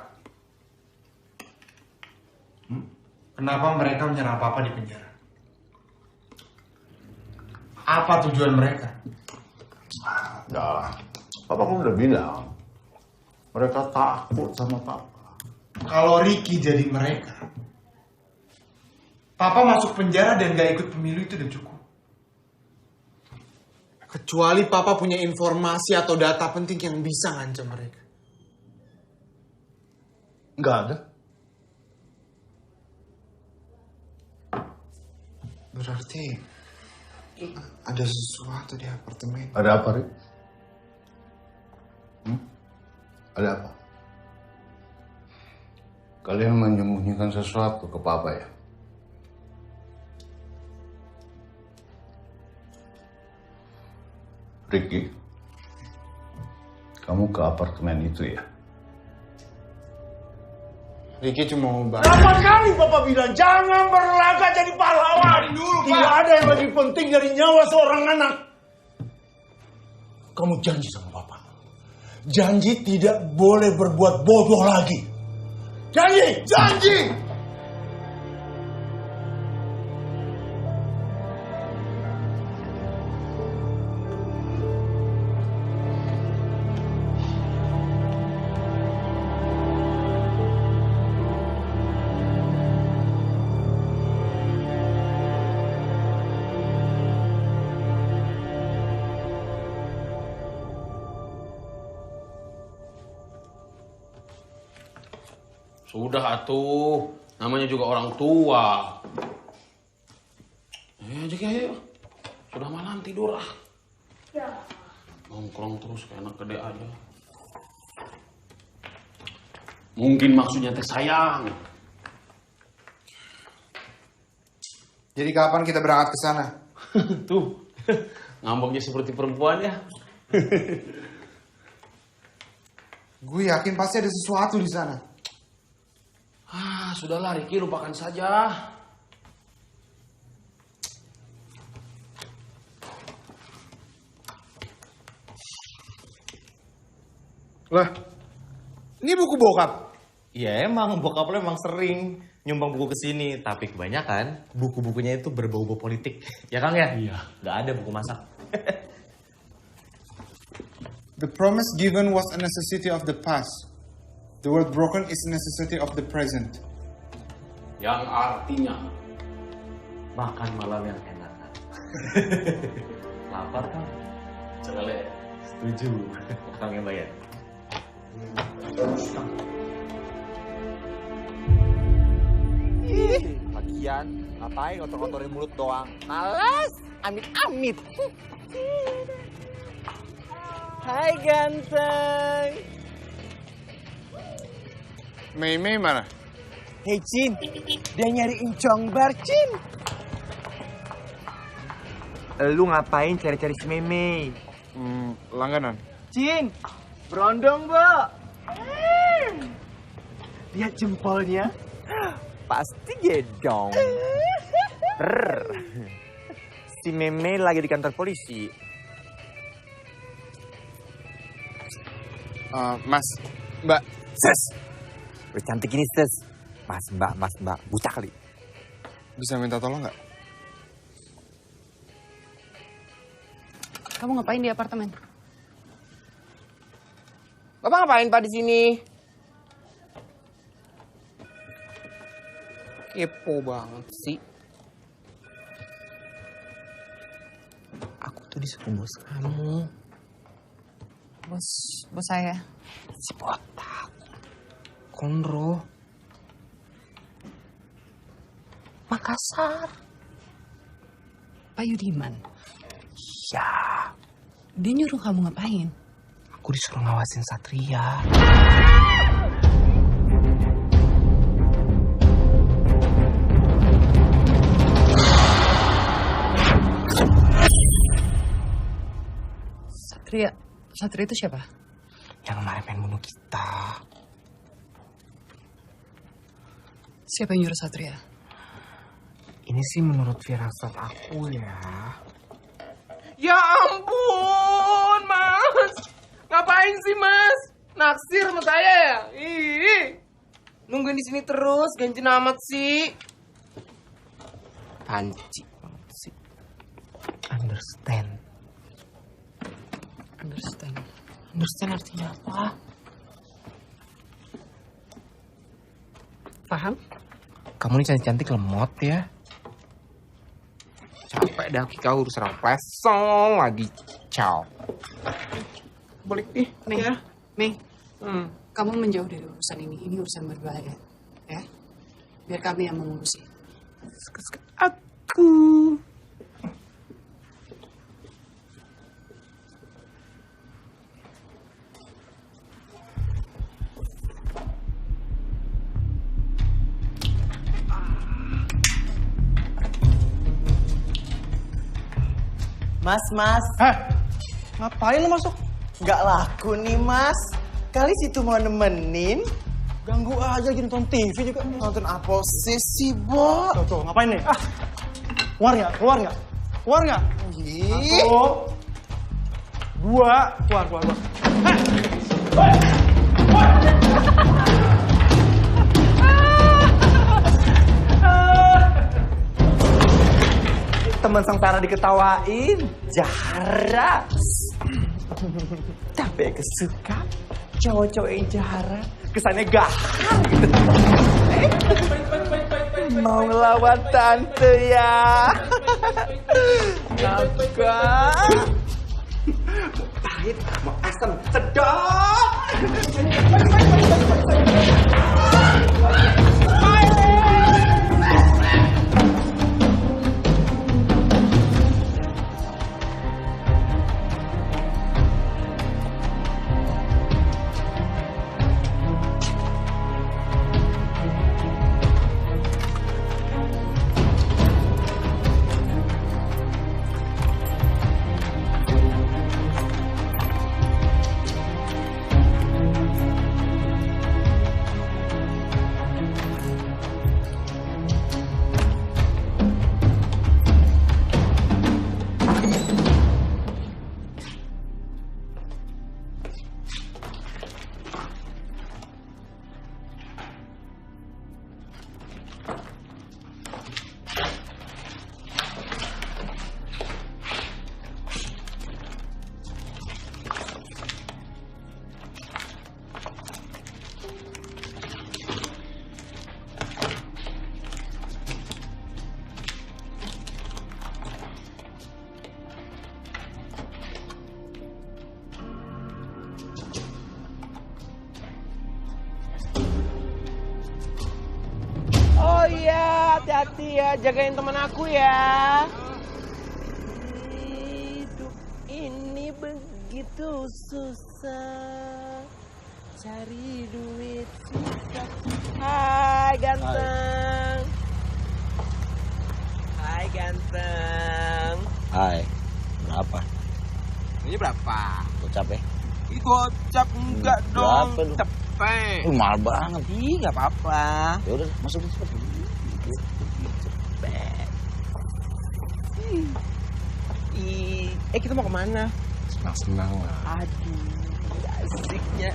kenapa mereka menyerang Papa di penjara? Apa tujuan mereka? Nah, Papa kan udah bilang. Mereka takut sama Papa. Kalau Ricky jadi mereka, Papa masuk penjara dan gak ikut pemilu itu udah cukup. Kecuali Papa punya informasi atau data penting yang bisa ngancam mereka. Nggak ada. Berarti ada sesuatu di apartemen. Ada apa, Rik? Ada apa? Kalian menyembunyikan sesuatu ke Papa ya? Ricky, kamu ke apartemen itu ya? Ricky cuma mau bayar. Berapa kali Bapak bilang jangan berlagak jadi pahlawan dulu, Pak. Tidak ada yang lebih penting dari nyawa seorang anak. Kamu janji sama Bapak. Janji tidak boleh berbuat bodoh lagi. Janji, janji. Sudah atuh, namanya juga orang tua. Ayo, ayo. Sudah malam tidur ah. Ya. Nongkrong terus kayak anak gede aja. Mungkin maksudnya teh sayang. Jadi kapan kita berangkat ke sana? Tuh, ngambeknya seperti perempuan ya. Gue yakin pasti ada sesuatu di sana. Sudahlah Ricky, lupakan saja. Lah, ini buku bokap. Ya emang bokap lo emang sering nyumbang buku ke sini, tapi kebanyakan buku-bukunya itu berbau-bau politik. Ya Kang ya? Iya. Gak ada buku masak. The promise given was a necessity of the past. The word broken is a necessity of the present. Yang artinya makan malam yang enak. Lapar kan? Coba lihat. Setuju. Kang yang bayar. Lagian, ngapain kotor-kotorin mulut doang? Males, amit-amit. Hai ganteng. Mei mana? Hei Cin, dia nyariin Congbar Cin. Lu ngapain cari-cari si Mei? Langganan. Cin, berondong, Bo. Lihat jempolnya. Pasti gedong. Si Meme lagi di kantor polisi. Mas, Mbak. Ses. Udah cantik ini, Ses. Mas, Mbak. Buta kali. Bisa minta tolong nggak? Kamu ngapain di apartemen? Bapak ngapain Pak di sini? Kepo banget sih. Aku tuh disuruh bos kamu. Bos saya. Si botak. Konro. Makassar. Pak Yudiman. Iya. Dia nyuruh kamu ngapain? Aku disuruh ngawasin Satria. Satria itu siapa? Yang kemarin pengen bunuh kita. Siapa yang nyuruh Satria? Ini sih menurut firasat aku ya. Ya ampun, Mas. Ngapain sih, Mas? Naksir sama saya ya? Ih. Nungguin di sini terus, ganjen amat sih. Panci banget sih. Understand. Understand artinya apa? Paham? Kamu ini cantik-cantik lemot ya. Capek dah kau urus orang pesong lagi. Ciao. Balik nih. Mei. Kamu menjauh dari urusan ini. Ini urusan berbahaya. Ya? Biar kami yang mengurusi. Aku. Mas. Heh, ngapain lu masuk? Nggak laku nih, Mas. Kali situ mau nemenin. Ganggu aja lagi nonton TV juga. Nonton apa sih, Bo? Tuh, ngapain nih? Keluar nggak? Ih. 1, 2, keluar. Teman sengsara diketawain. Jahara. Tapi kesuka cowok-cowok yang jahara. Kesannya gahar gitu. Mau ngelawan tante ya. Naga. Pahit, mau asam, sedap. hati-hati ya, jagain teman aku ya. Hidup ini begitu susah, cari duit susah. Hai ganteng. Hai ganteng. Hai, berapa? Ini berapa? Gocap ya? Ih, gocap enggak dong. Berapa lu? Cepet. Mahal banget. Ih, nggak apa-apa. Ya udah, masukin cepet. Kita mau kemana? Senang-senang lah. Aduh, asiknya.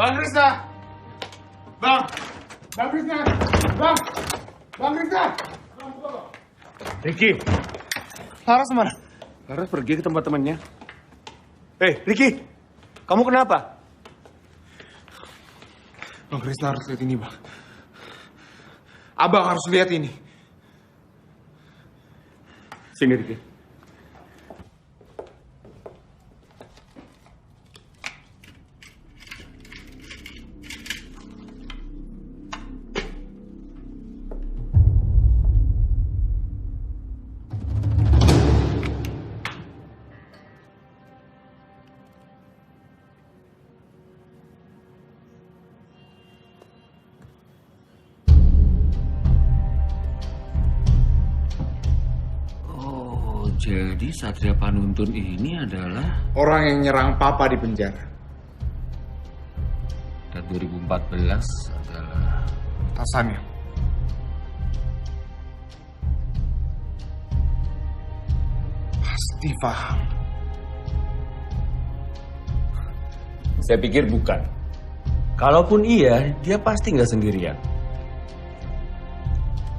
Bang Krishna! Bang Krishna! Bang Krishna! Ricky! Laras mana? Laras pergi ke tempat temannya. Ricky! Kamu kenapa? Bang Krishna harus lihat ini, Bang. Abang harus lihat ini. Sini, Ricky. Jadi Satria Panuntun ini adalah orang yang nyerang Papa di penjara. Dan 2014 adalah atasannya. Pasti paham. Saya pikir bukan. Kalaupun iya, dia pasti nggak sendirian.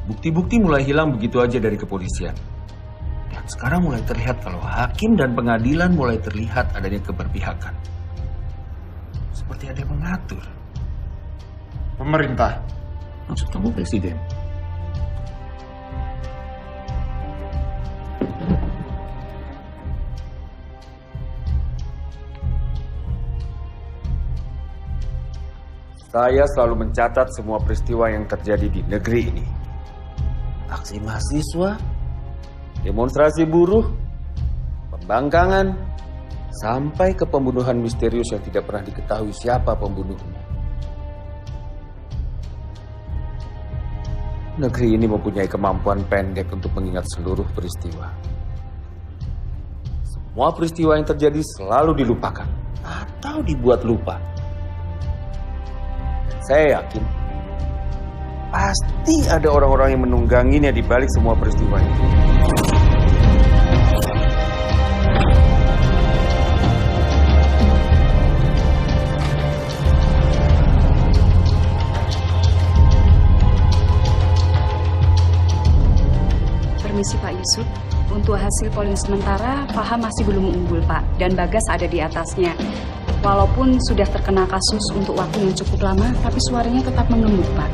Bukti-bukti mulai hilang begitu aja dari kepolisian. Dan sekarang mulai terlihat kalau hakim dan pengadilan mulai terlihat adanya keberpihakan. Seperti ada yang mengatur. Pemerintah. Maksud kamu presiden? Saya selalu mencatat semua peristiwa yang terjadi di negeri ini. Aksi mahasiswa, demonstrasi buruh, pembangkangan, sampai ke pembunuhan misterius yang tidak pernah diketahui siapa pembunuhnya. Negeri ini mempunyai kemampuan pendek untuk mengingat seluruh peristiwa. Semua peristiwa yang terjadi selalu dilupakan atau dibuat lupa. Saya yakin pasti ada orang-orang yang menungganginya di balik semua peristiwa itu. untuk hasil polling sementara, Faham masih belum unggul, Pak. Dan Bagas ada di atasnya. Walaupun sudah terkena kasus untuk waktu yang cukup lama, tapi suaranya tetap mengemuk, Pak.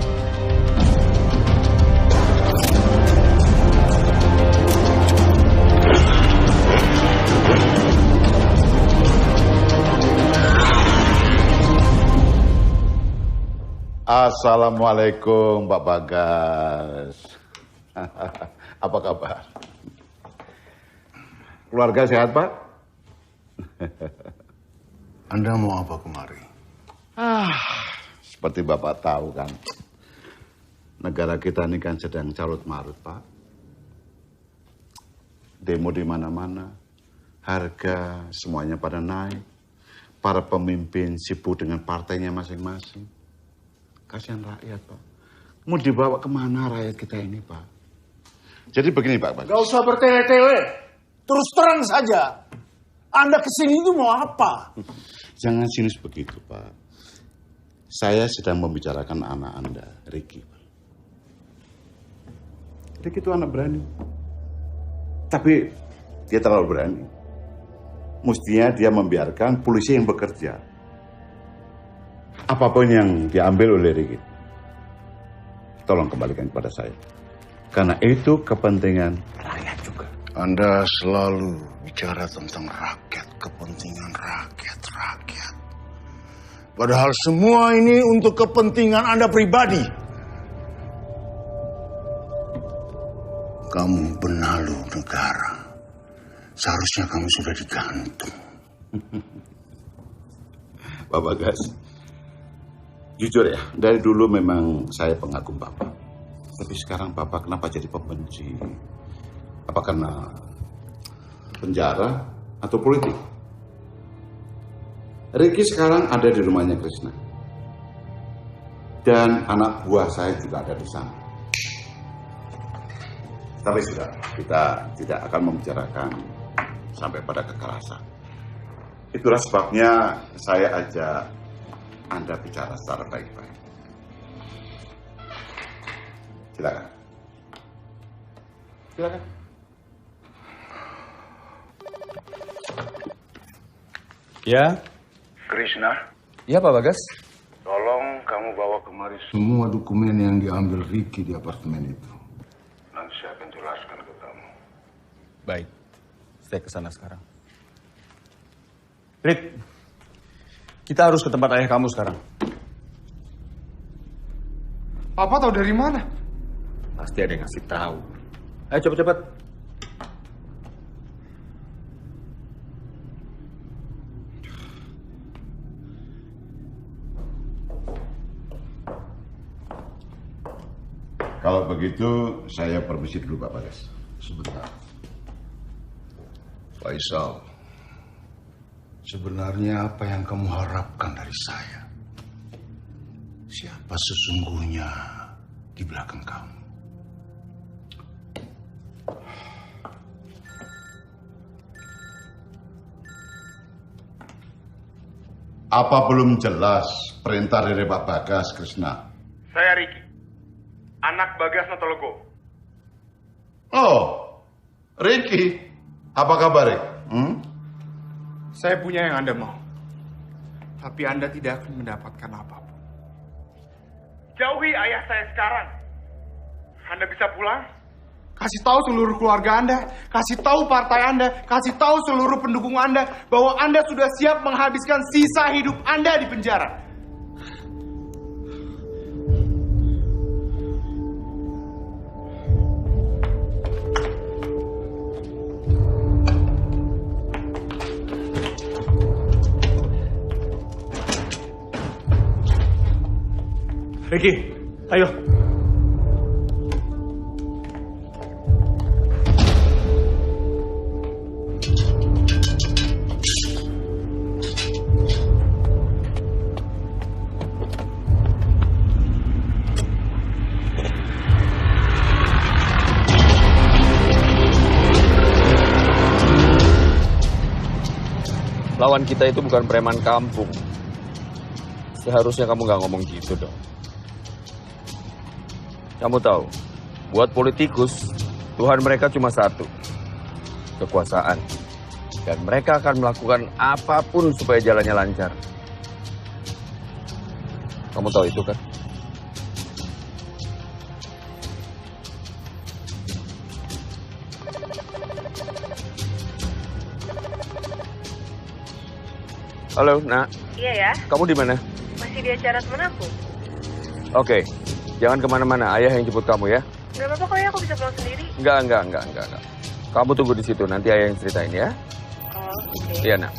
Assalamualaikum Pak Bagas. Apa kabar? Keluarga sehat, Pak? Anda mau apa kemari? Seperti Bapak tahu kan, negara kita ini kan sedang carut marut, Pak. Demo di mana-mana, harga semuanya pada naik. Para pemimpin sibuk dengan partainya masing-masing. Kasihan rakyat, Pak. Mau dibawa kemana rakyat kita ini, Pak? Jadi begini, Pak Bagas. Gak usah bertele-tele. Terus terang saja. Anda kesini itu mau apa? Jangan sinis begitu, Pak. Saya sedang membicarakan anak Anda, Ricky. Ricky itu anak berani. Tapi dia terlalu berani. Mestinya dia membiarkan polisi yang bekerja. Apapun yang diambil oleh Ricky, tolong kembalikan kepada saya. Karena itu kepentingan rakyat juga. Anda selalu bicara tentang rakyat, kepentingan rakyat. Padahal semua ini untuk kepentingan Anda pribadi. Kamu benalu negara. Seharusnya kamu sudah digantung. Pak Bagas, jujur ya, dari dulu memang saya pengagum Bapak. Tapi sekarang Bapak kenapa jadi pembenci? Apa karena penjara atau politik? Ricky sekarang ada di rumahnya Krishna. Dan anak buah saya juga ada di sana. Tapi sudah, kita tidak akan membicarakan sampai pada kekerasan. Itulah sebabnya saya ajak Anda bicara secara baik-baik. Silakan. Silakan. Ya. Krishna, Iya, Pak Bagas. tolong kamu bawa kemari semua dokumen yang diambil Ricky di apartemen itu. Nanti saya akan jelaskan ke kamu. Baik. Saya ke sana sekarang. Rick, kita harus ke tempat ayah kamu sekarang. Papa tahu dari mana? Pasti ada yang ngasih tahu. Ayo cepet-cepet. Kalau begitu, saya permisi dulu Pak Bagas. Sebentar. Faisal, sebenarnya apa yang kamu harapkan dari saya? Siapa sesungguhnya di belakang kamu? Apa belum jelas perintah dari Pak Bagas, Krishna? Saya Ricky, anak Bagas Natologo. Oh, Ricky. Apa kabar, Rick? Saya punya yang Anda mau. Tapi Anda tidak akan mendapatkan apapun. Jauhi ayah saya sekarang. Anda bisa pulang. Kasih tahu seluruh keluarga Anda. Kasih tahu partai Anda. Kasih tahu seluruh pendukung Anda. Bahwa Anda sudah siap menghabiskan sisa hidup Anda di penjara. Ricky, ayo. Lawan kita itu bukan preman kampung. Seharusnya kamu nggak ngomong gitu dong. Kamu tahu, buat politikus, Tuhan mereka cuma satu. kekuasaan. Dan mereka akan melakukan apapun supaya jalannya lancar. Kamu tahu itu kan? Halo, Nak. Iya ya, Kamu di mana? masih di acara temen aku. Oke, jangan kemana-mana. Ayah yang jemput kamu ya. Gak apa-apa kok ya, aku bisa pulang sendiri. Enggak. Kamu tunggu di situ. Nanti ayah yang ceritain ya. Oh, oke. Iya, Nak.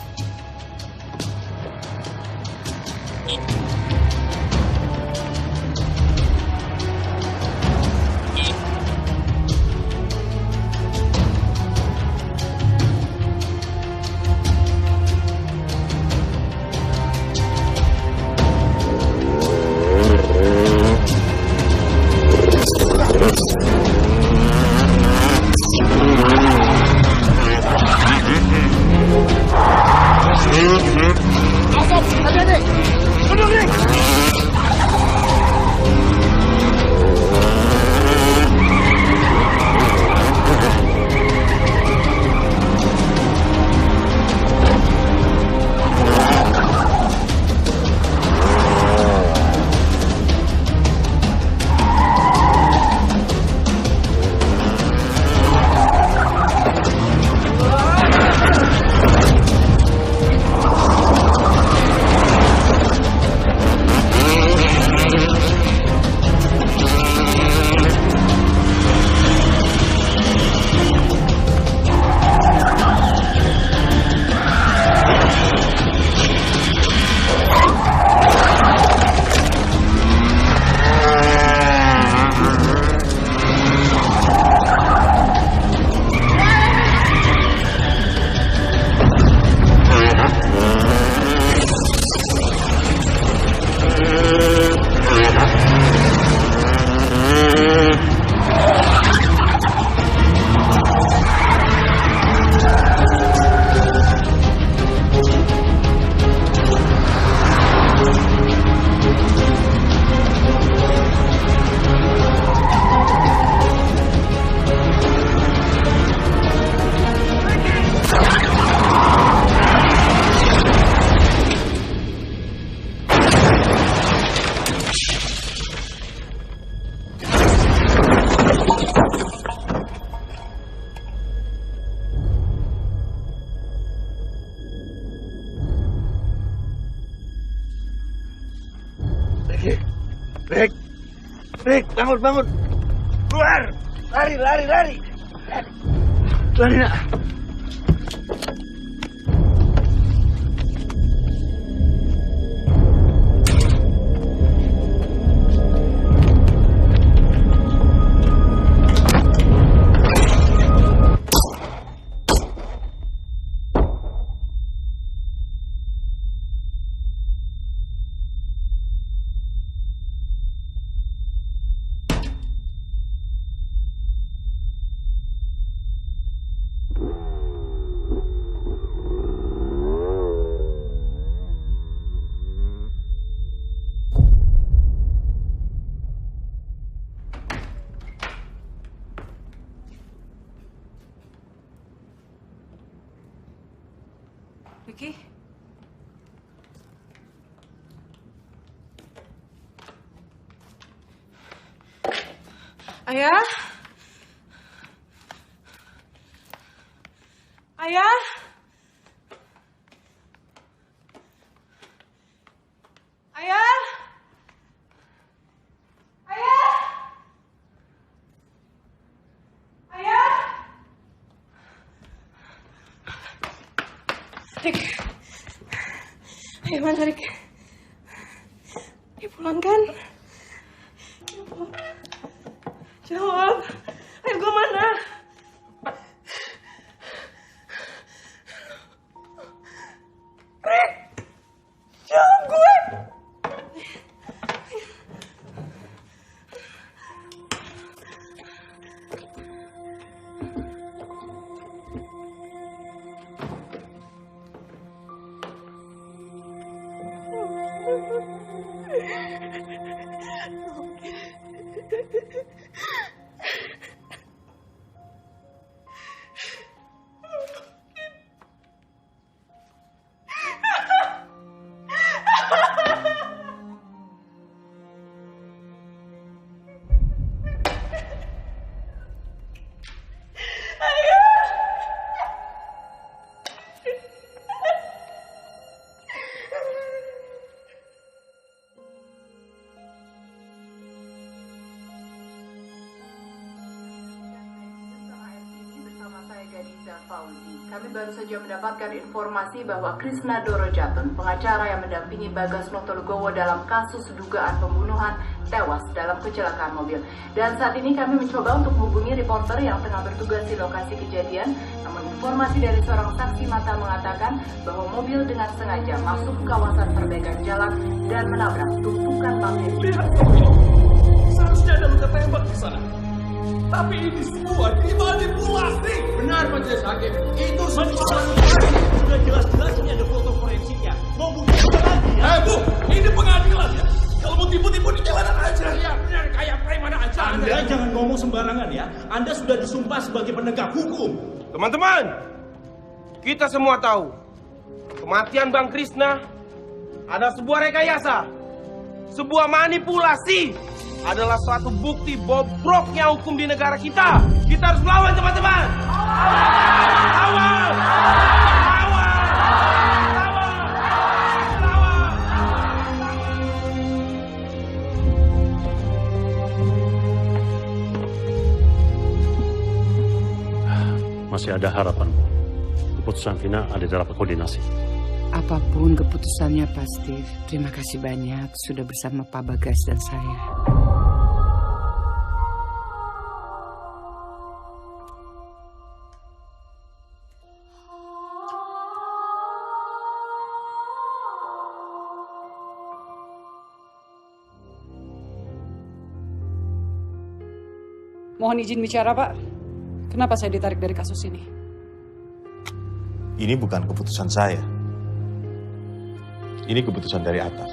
Rick, bangun. Keluar. Lari. Lari, Nak. Ricky? Ayah? Ayah? Ayah? Ayah? Ayah? Rick. Ayo mana Rick? Dia pulang kan? Jawab. Ayo gue mana? Rick. Jawab gue. kami baru saja mendapatkan informasi bahwa Krishna Doro Jatun, pengacara yang mendampingi Bagas Notolegowo dalam kasus dugaan pembunuhan, tewas dalam kecelakaan mobil. Dan saat ini kami mencoba untuk menghubungi reporter yang tengah bertugas di lokasi kejadian. Namun informasi dari seorang saksi mata mengatakan bahwa mobil dengan sengaja masuk ke kawasan perbaikan jalan dan menabrak tumpukan pasir. Seharusnya ada luka tembak di sana. Tapi ini semua dimanipulasi. Benar, Majelis Hakim. Itu semua manipulasi. Sudah jelas-jelasnya ada foto forensiknya. Mau bukti apa lagi ya? Bu, ini pengadilan ya. Kalau mau tipu-tipu di jalanan aja. Iya, benar. Kayak preman aja. Anda jangan ngomong sembarangan ya. Anda sudah disumpah sebagai penegak hukum. Teman-teman, kita semua tahu kematian Bang Krishna ada sebuah rekayasa, sebuah manipulasi, adalah suatu bukti bobroknya hukum di negara kita. Kita harus melawan, teman-teman. Lawan! Masih ada harapan. Keputusan final ada di rapat koordinasi. Apapun keputusannya, Pak Steve, terima kasih banyak sudah bersama Pak Bagas dan saya. Mohon izin bicara, Pak. Kenapa saya ditarik dari kasus ini? Ini bukan keputusan saya. Ini keputusan dari atas.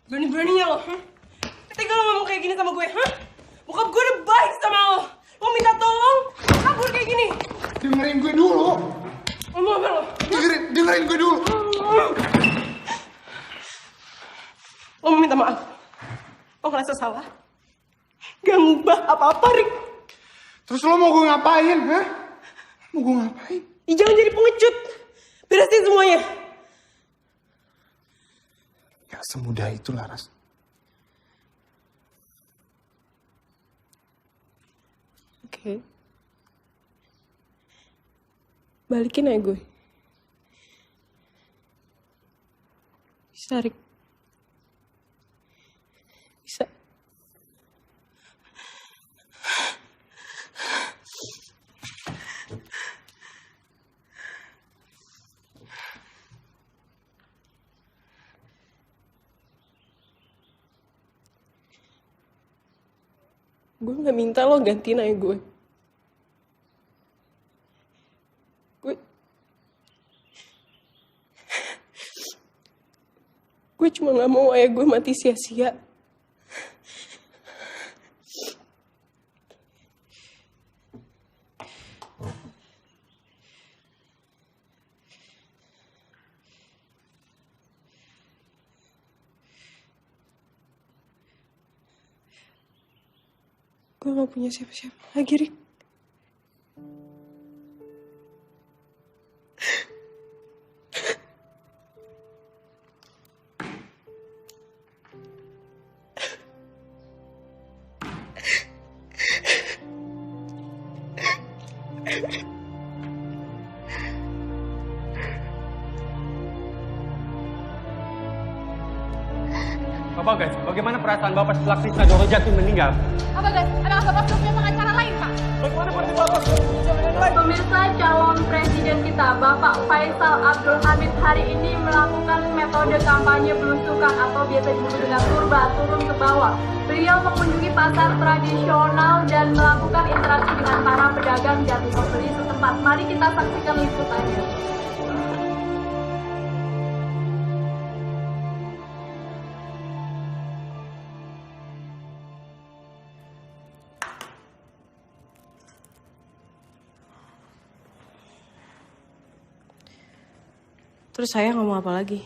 Berani-beraninya lo, ketika lo ngomong kayak gini sama gue, bokap gue udah baik sama lo. Lo minta tolong, kabur kayak gini. Dengerin gue dulu. Ngomong apa lo? Dengerin gue dulu. Lo mau minta maaf. Lo ngerasa salah. Gak ngubah apa-apa, Rick. Terus lo mau gue ngapain, hah? Mau gue ngapain? Jangan jadi pengecut. Beresin semuanya. Gak semudah itu, Laras. Oke. Balikin aja gue. Bisa, Rick. Bisa. Gue gak minta lo gantiin aja gue. Gue cuma gak mau ayah gue mati sia-sia. Gue gak punya siapa-siapa lagi, Rick. Apa guys, bagaimana perasaan Bapak setelah Krisna Doro Jatun meninggal? Apa guys? Apakah Bapak sudah punya pengacara lain, Pak? Bagaimana partai Bapak lain? Pemirsa, calon presiden kita, Bapak Faisal Abdul Hamid hari ini melakukan metode kampanye belusukan atau biasa disebut dengan turba, turun ke bawah. Beliau mengunjungi pasar tradisional dan melakukan interaksi dengan para pedagang dan pembeli setempat. Mari kita saksikan liputannya. Terus saya ngomong apa lagi?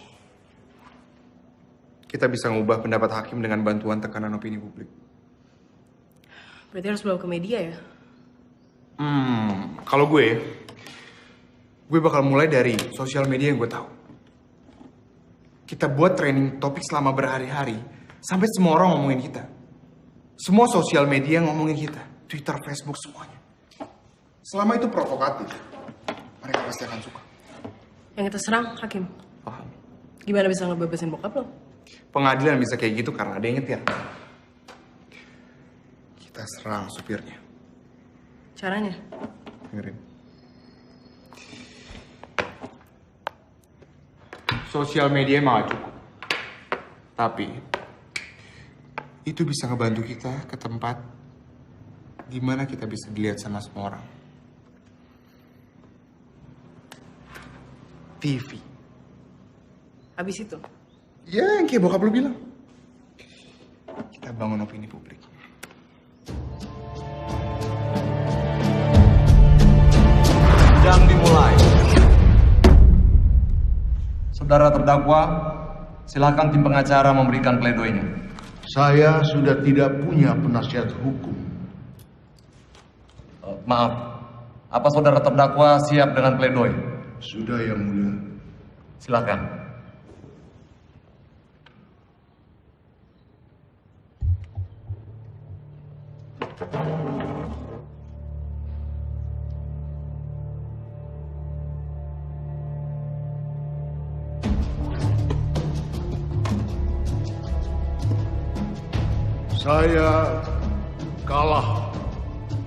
Kita bisa ngubah pendapat hakim dengan bantuan tekanan opini publik. Berarti harus bawa ke media ya? Kalau gue bakal mulai dari sosial media yang gue tahu. Kita buat training topik selama berhari-hari, sampai semua orang ngomongin kita. Semua sosial media ngomongin kita. Twitter, Facebook, semuanya. Selama itu provokatif, mereka pasti akan suka. Yang kita serang, Hakim. Paham. Gimana bisa ngebebasin bokap lo? Pengadilan bisa kayak gitu karena ada yang nyetir. Kita serang supirnya. Caranya? Dengerin. Sosial media emang gak cukup. Tapi itu bisa ngebantu kita ke tempat gimana kita bisa dilihat sama semua orang. TV. Habis itu? Ya, yang kayak bokap lu bilang. Kita bangun opini publik. Sidang dimulai. Saudara terdakwa, silakan tim pengacara memberikan pledoinya. Saya sudah tidak punya penasihat hukum. Maaf, apa saudara terdakwa siap dengan pledoi? Sudah, Yang Mulia. Silakan. Saya kalah,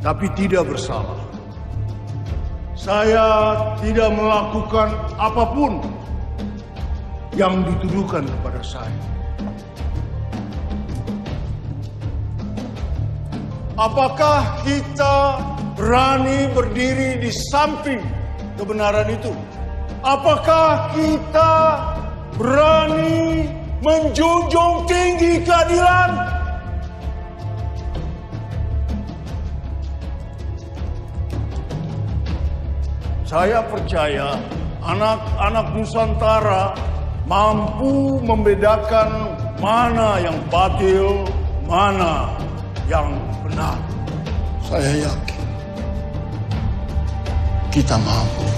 tapi tidak bersalah. Saya tidak melakukan apapun yang dituduhkan kepada saya. Apakah kita berani berdiri di samping kebenaran itu? Apakah kita berani menjunjung tinggi keadilan? Saya percaya anak-anak Nusantara mampu membedakan mana yang batil, mana yang benar. Saya yakin kita mampu.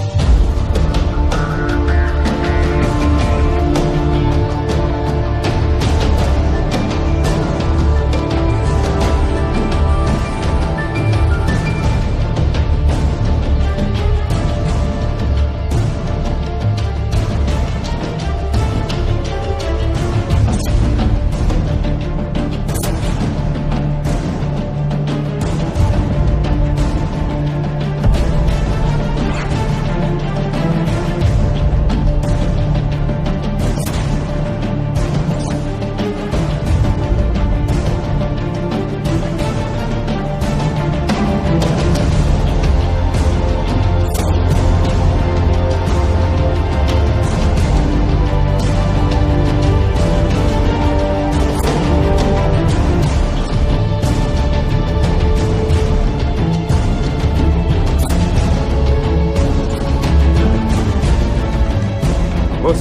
Bos,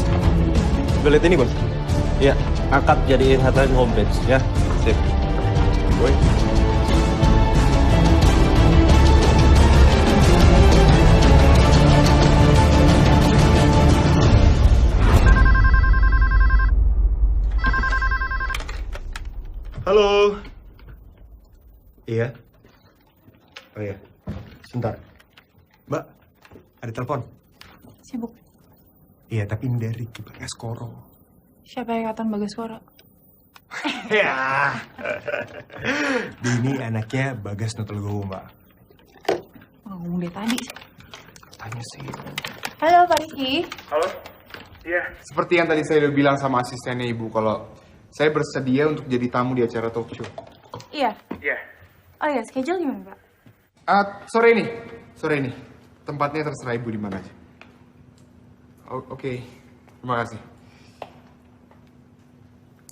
udah lihat ini bos? Ya, angkat jadiin headline homepage ya. Sip. Boy. Halo. Iya. Oh iya. Sebentar. Mbak, ada telepon. Sibuk. Iya, tapi ini dari Kiper Eskoro. Siapa yang kata Bagaskoro? Ya. Ini anaknya Bagas Notolgowo, Mbak. Ngomong dari tadi. Tanya sih. Halo Pak Riki. Halo? Iya. Seperti yang tadi saya udah bilang sama asistennya Ibu, kalau saya bersedia untuk jadi tamu di acara talk show. Iya. Iya. Oh iya, schedule gimana Pak? Sore ini. Tempatnya terserah Ibu di mana aja. Oke. Terima kasih.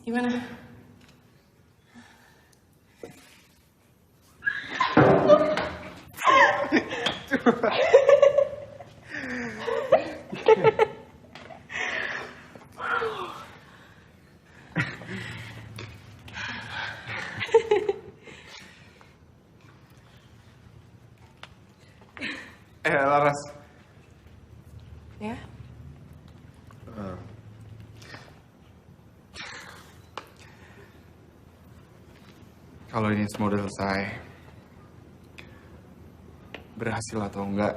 Gimana? Laras. Ya? Kalau ini semua udah selesai, berhasil atau enggak,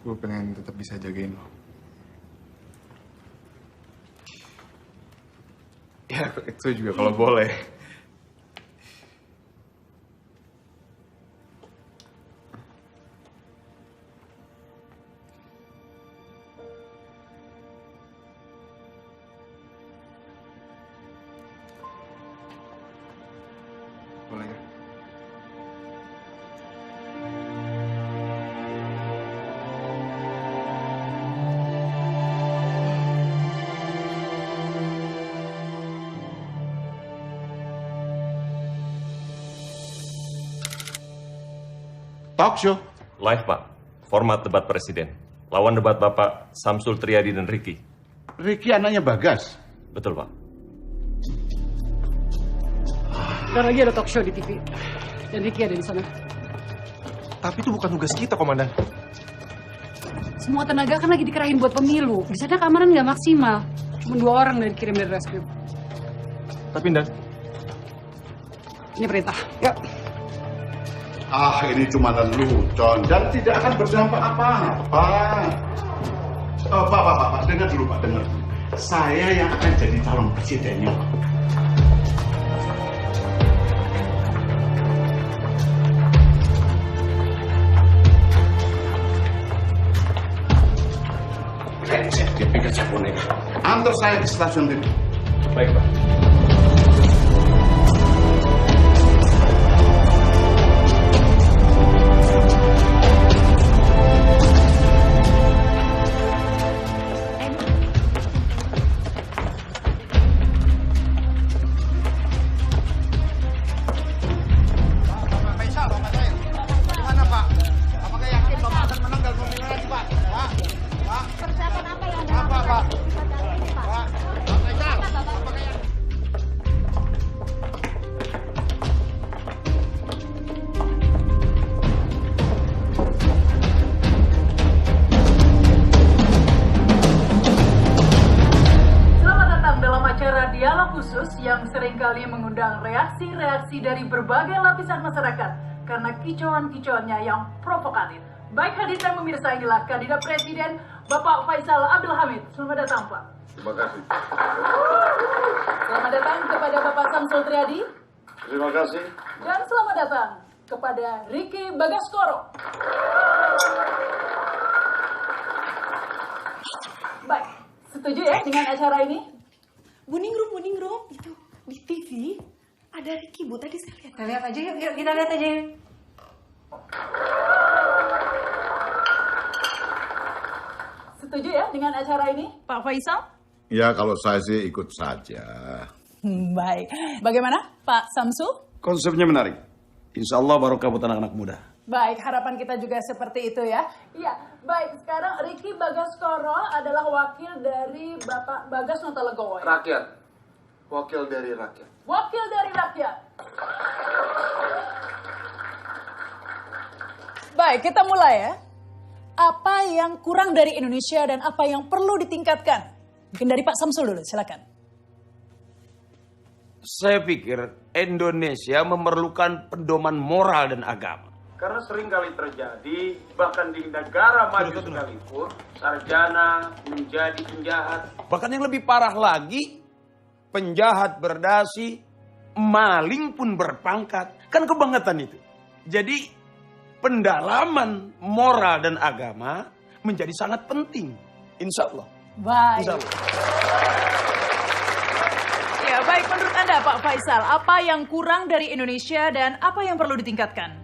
gue pengen tetap bisa jagain lo. Ya, itu juga kalau boleh. Boleh ya? Talk show. Live, Pak. Format debat presiden. Lawan debat Bapak Samsul Triadi dan Ricky. Ricky anaknya Bagas. Betul, Pak. Bentar lagi ada talk show di TV. Dan Ricky ada di sana. Tapi itu bukan tugas kita, Komandan. Semua tenaga kan lagi dikerahin buat pemilu. Di sana keamanan nggak maksimal. Cuma 2 orang dari dikirim dari reskrim. Tapi, Ndan. Ini perintah. Yuk. Ini cuma lelucon dan tidak akan berdampak apa-apa. Pak, dengar dulu, Pak, dengar. Saya yang akan jadi calon presidennya. Dia pikir saya boneka. Antar saya ke stasiun TV. Baik, Pak. Yang seringkali mengundang reaksi-reaksi dari berbagai lapisan masyarakat karena kicauan-kicauannya yang provokatif. Baik hadir dan pemirsa, inilah kandidat presiden Bapak Faisal Abdul Hamid. Selamat datang, Pak. Terima kasih. Selamat datang kepada Bapak Samsul Triadi. Terima kasih. Dan selamat datang kepada Ricky Bagaskoro. Baik, setuju ya dengan acara ini? Buningrum, itu di TV ada Ricky, Bu. Tadi saya lihat. Kita lihat aja yuk, kita lihat aja yuk. Setuju ya dengan acara ini, Pak Faisal? Ya, kalau saya sih ikut saja. Baik. Bagaimana, Pak Samsul? Konsepnya menarik. Insya Allah barokah buat anak-anak muda. Baik, harapan kita juga seperti itu ya. Iya, baik. Sekarang Ricky Bagaskoro adalah wakil dari Bapak Bagas Notolgowo. Ya? Rakyat. Wakil dari rakyat. Wakil dari rakyat. Baik, kita mulai ya. Apa yang kurang dari Indonesia dan apa yang perlu ditingkatkan? Mungkin dari Pak Samsul dulu, silakan. Saya pikir Indonesia memerlukan pedoman moral dan agama. Karena sering kali terjadi, bahkan di negara maju sekalipun, sarjana menjadi penjahat. Bahkan yang lebih parah lagi, penjahat berdasi, maling pun berpangkat. Kan kebangetan itu. Jadi pendalaman moral dan agama menjadi sangat penting. Insya Allah. Baik. Insya Allah. Ya, baik. Menurut Anda Pak Faisal, apa yang kurang dari Indonesia dan apa yang perlu ditingkatkan?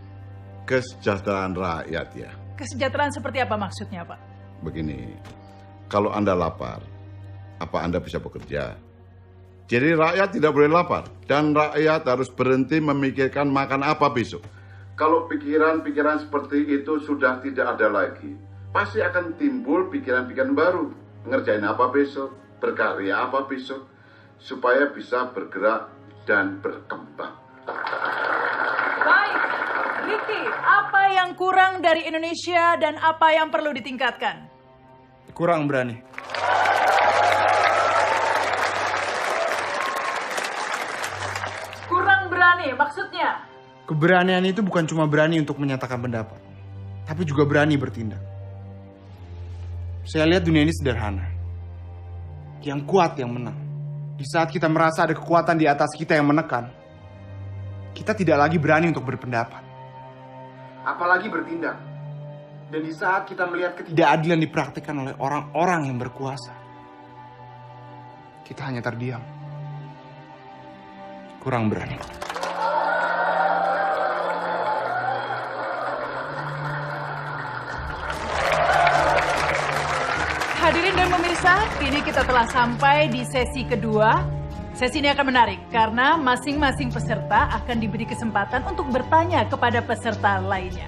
Kesejahteraan rakyat ya. Kesejahteraan seperti apa maksudnya Pak? Begini, kalau Anda lapar, apa Anda bisa bekerja? Jadi rakyat tidak boleh lapar. Dan rakyat harus berhenti memikirkan makan apa besok. Kalau pikiran-pikiran seperti itu sudah tidak ada lagi, pasti akan timbul pikiran-pikiran baru. Ngerjain apa besok, berkarya apa besok, supaya bisa bergerak dan berkembang. Baik, Ricky, apa yang kurang dari Indonesia dan apa yang perlu ditingkatkan? Kurang berani. Kurang berani, maksudnya? Keberanian itu bukan cuma berani untuk menyatakan pendapat, tapi juga berani bertindak. Saya lihat dunia ini sederhana. Yang kuat yang menang. Di saat kita merasa ada kekuatan di atas kita yang menekan, kita tidak lagi berani untuk berpendapat. Apalagi bertindak. Dan di saat kita melihat ketidakadilan dipraktikkan oleh orang-orang yang berkuasa, kita hanya terdiam. Kurang berani. Hadirin dan pemirsa, kini kita telah sampai di sesi kedua. Sesi ini akan menarik karena masing-masing peserta akan diberi kesempatan untuk bertanya kepada peserta lainnya.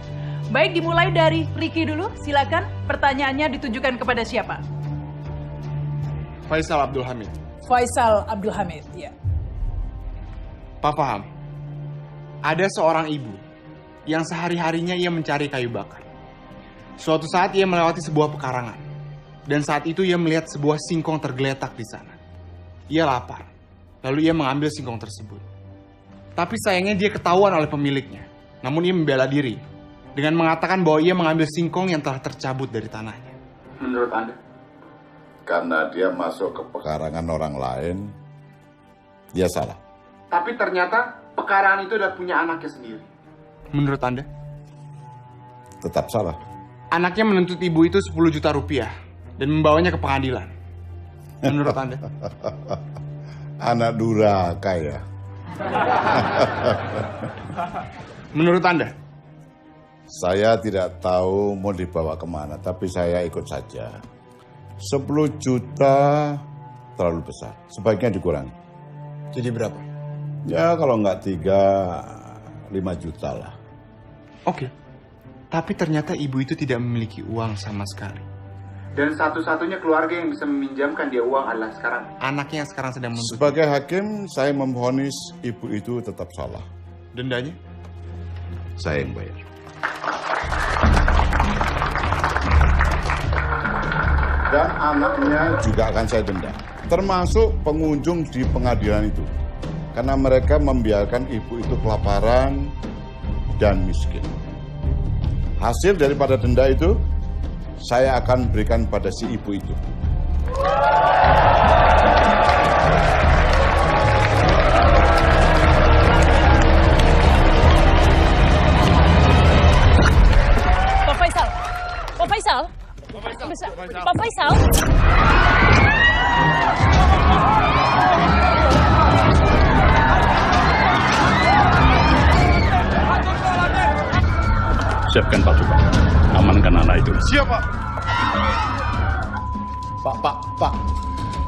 Baik, dimulai dari Ricky dulu. Silakan, pertanyaannya ditujukan kepada siapa? Faisal Abdul Hamid. Faisal Abdul Hamid, ya. Pak paham, ada seorang ibu yang sehari-harinya ia mencari kayu bakar. Suatu saat ia melewati sebuah pekarangan. Dan saat itu ia melihat sebuah singkong tergeletak di sana. Ia lapar, lalu ia mengambil singkong tersebut. Tapi sayangnya dia ketahuan oleh pemiliknya. Namun ia membela diri dengan mengatakan bahwa ia mengambil singkong yang telah tercabut dari tanahnya. Menurut Anda? Karena dia masuk ke pekarangan orang lain, dia salah. Tapi ternyata pekarangan itu udah punya anaknya sendiri. Menurut Anda? Tetap salah. Anaknya menuntut ibu itu 10 juta rupiah dan membawanya ke pengadilan. Menurut Anda? Anak durhaka ya. Menurut Anda? Saya tidak tahu mau dibawa kemana, tapi saya ikut saja. 10 juta terlalu besar, sebaiknya dikurangi. Jadi berapa? Ya kalau nggak 5 juta lah. Oke. Tapi ternyata ibu itu tidak memiliki uang sama sekali. Dan satu-satunya keluarga yang bisa meminjamkan dia uang adalah sekarang anaknya yang sekarang sedang menuntut. Sebagai hakim, saya memvonis ibu itu tetap salah. Dendanya? Saya yang bayar. Dan anaknya juga akan saya denda. Termasuk pengunjung di pengadilan itu. Karena mereka membiarkan ibu itu kelaparan dan miskin. Hasil daripada denda itu, saya akan berikan pada si ibu itu. Pak Faisal. Pak Faisal. Pak Faisal. Siapkan pasukan. Amankan anak itu. Siap, Pak. Pak.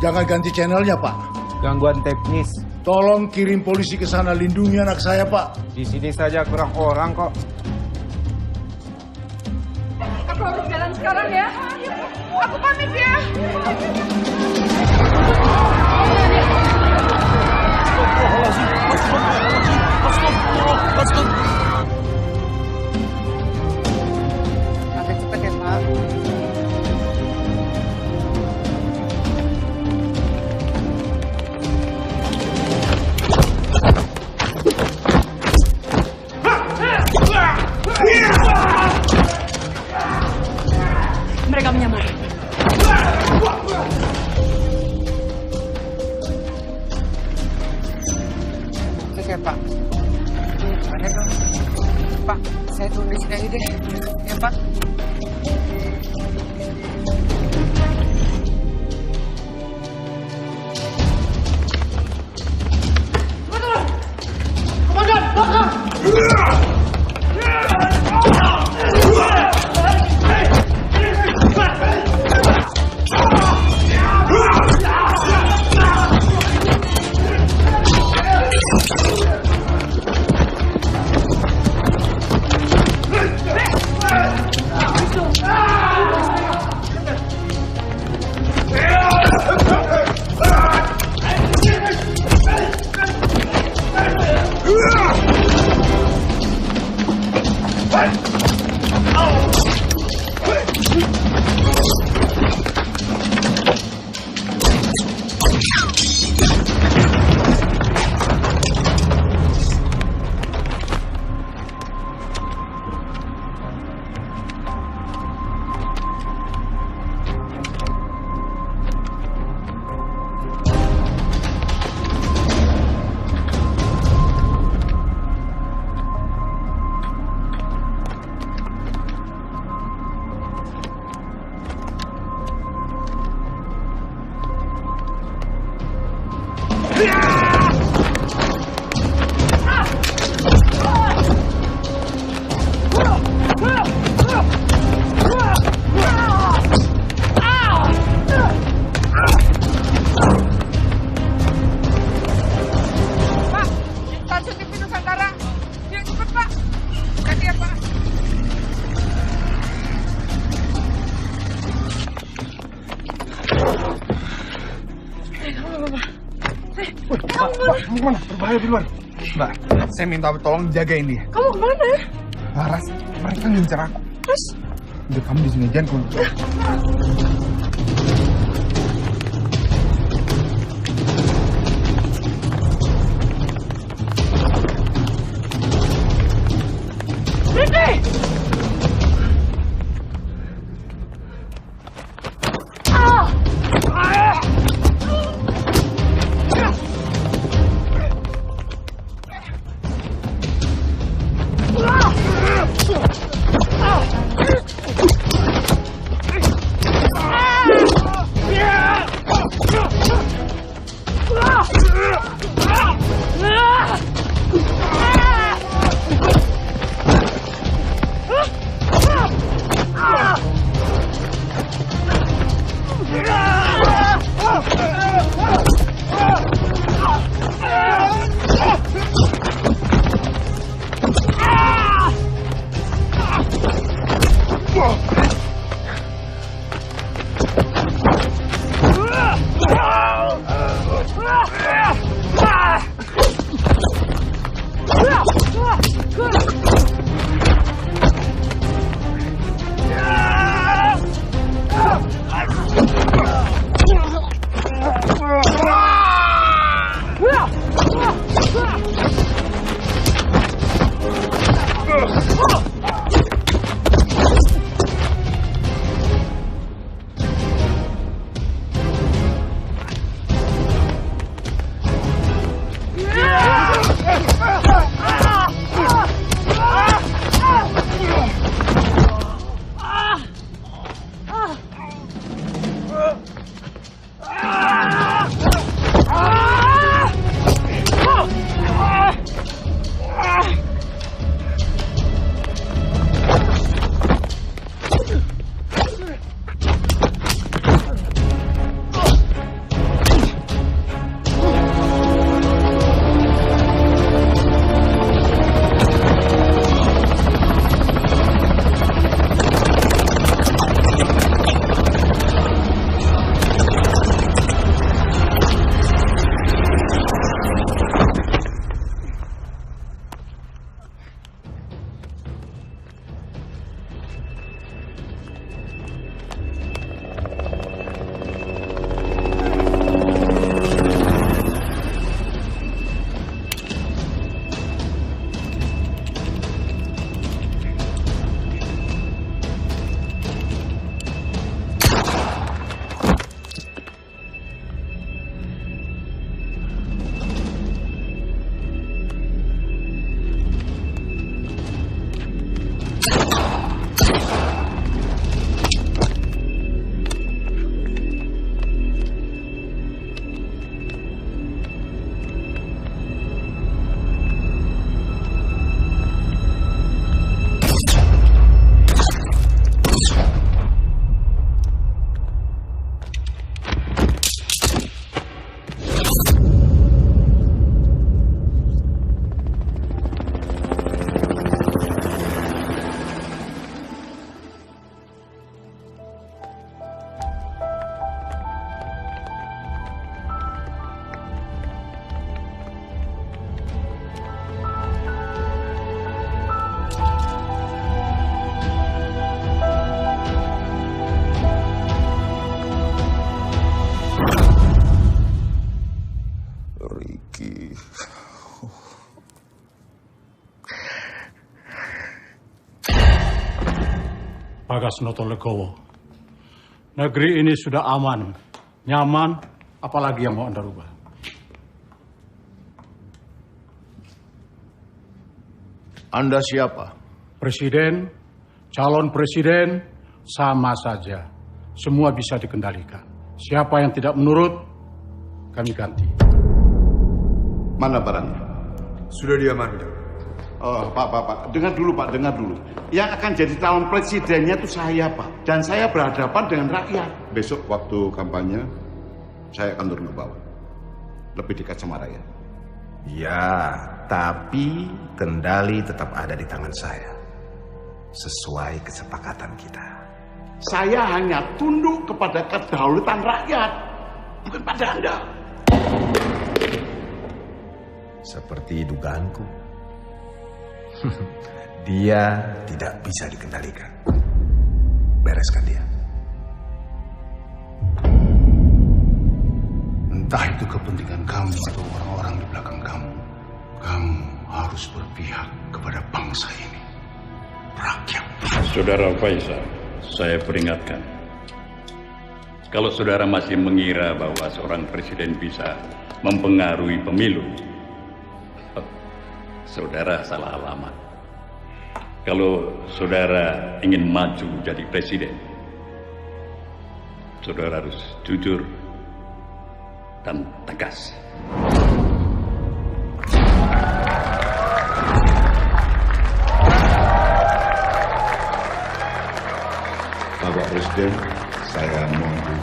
Jangan ganti channelnya, Pak. Gangguan teknis. Tolong kirim polisi ke sana, lindungi anak saya, Pak. Di sini saja kurang orang kok. Aku harus jalan sekarang ya. Aku pamit ya. Agak cepet ya, Pak. Mereka menyambut. Stasiun TV Nusantara. Ya cepet Pak. Hati ya Pak. Pak, mau kemana? Berbahaya di luar. Mbak, saya minta tolong jagain dia. Kamu kemana? Laras, mereka ngincar aku. Terus? Udah kamu di sini jangan keluar. Berhenti! Bagasnoto Legowo. Negeri ini sudah aman, nyaman, apalagi yang mau Anda rubah. Anda siapa? Presiden, calon presiden, sama saja. Semua bisa dikendalikan. Siapa yang tidak menurut, kami ganti. Mana barangnya? Sudah diamankan. Oh, Pak, dengar dulu Pak, dengar dulu. Yang akan jadi calon presidennya itu saya Pak, dan saya berhadapan dengan rakyat. Besok waktu kampanye, saya akan turun ke bawah, lebih dekat sama rakyat. Ya, tapi kendali tetap ada di tangan saya, sesuai kesepakatan kita. Saya hanya tunduk kepada kedaulatan rakyat, bukan pada Anda. Seperti dugaanku. Dia tidak bisa dikendalikan. Bereskan dia. Entah itu kepentingan kamu atau orang-orang di belakang kamu, kamu harus berpihak kepada bangsa ini, rakyat. Saudara Faisal, saya peringatkan. Kalau saudara masih mengira bahwa seorang presiden bisa mempengaruhi pemilu, saudara salah alamat. Kalau saudara ingin maju jadi presiden, saudara harus jujur dan tegas. Bapak Presiden, saya mohon.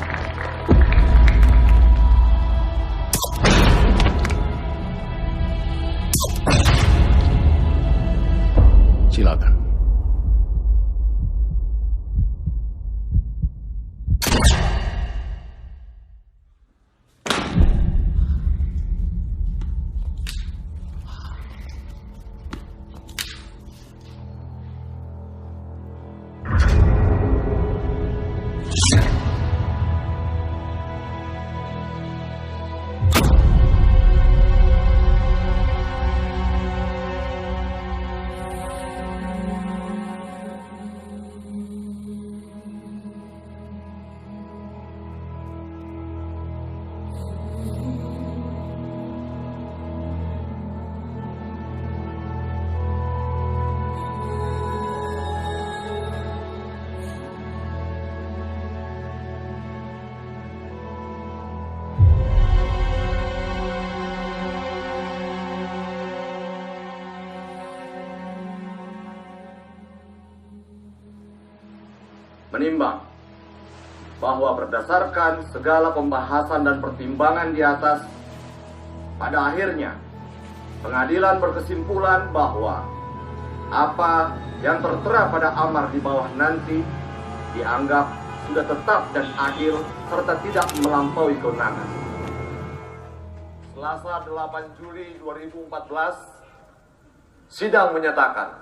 Silakan. Menimbang bahwa berdasarkan segala pembahasan dan pertimbangan di atas, pada akhirnya pengadilan berkesimpulan bahwa apa yang tertera pada amar di bawah nanti dianggap sudah tetap dan adil serta tidak melampaui kewenangan. Selasa 8 Juli 2014, sidang menyatakan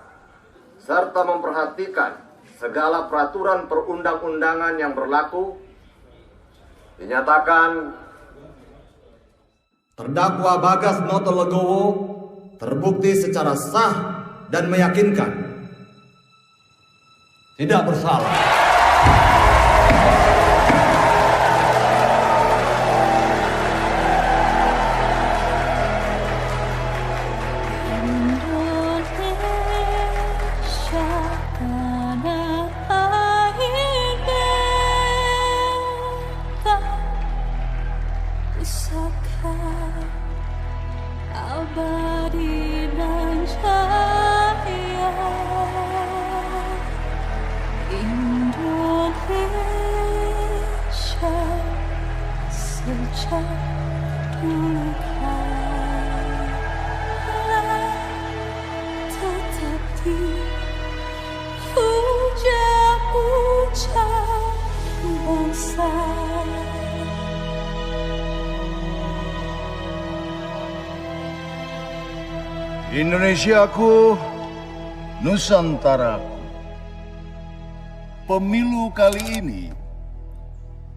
serta memperhatikan segala peraturan perundang-undangan yang berlaku, dinyatakan terdakwa Bagas Noto Legowo terbukti secara sah dan meyakinkan tidak bersalah. Abadi dan cahaya Indonesia sejak dulu kala tetap dipuja-puja bangsa. Indonesiaku, Nusantaraku. Pemilu kali ini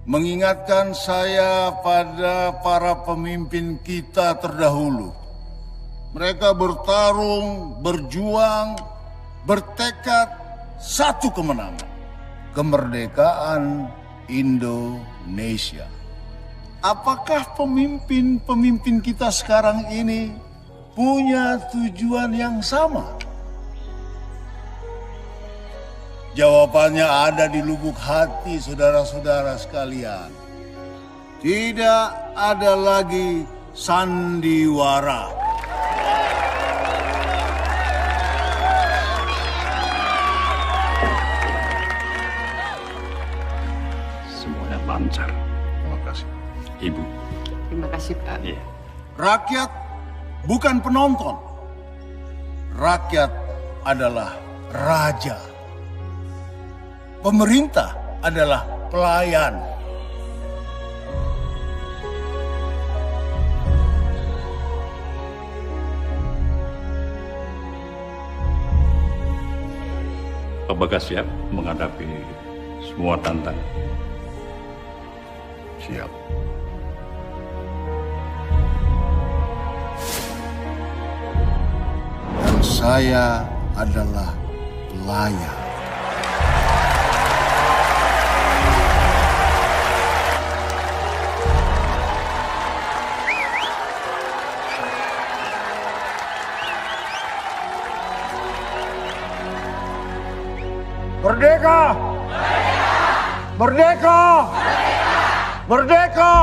mengingatkan saya pada para pemimpin kita terdahulu. Mereka bertarung, berjuang, bertekad satu kemenangan. Kemerdekaan Indonesia. Apakah pemimpin-pemimpin kita sekarang ini punya tujuan yang sama? Jawabannya ada di lubuk hati saudara-saudara sekalian. Tidak ada lagi sandiwara. lancar. Terima kasih. Ibu. Terima kasih, Pak. Iya. Rakyat bukan penonton. Rakyat adalah raja. Pemerintah adalah pelayan. Pak Bagas siap menghadapi semua tantangan. Siap. Dan saya adalah pelayan. Merdeka! Merdeka! Merdeka!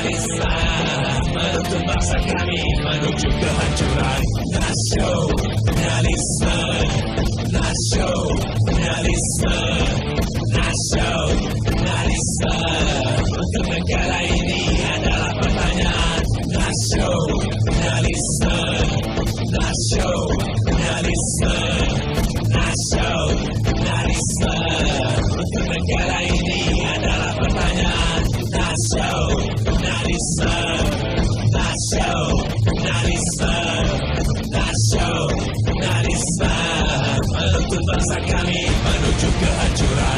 nasionalisme menuntun bangsa kami menuju kehancuran. Nasionalisme, nasionalisme, nasionalisme untuk negara ini adalah pertanyaan. Nasionalisme, nasionalisme, nasionalisme untuk negara ini adalah pertanyaan. Nasionalisme, nasionalisme, nasionalisme menuntun bangsa kami menuju kehancuran.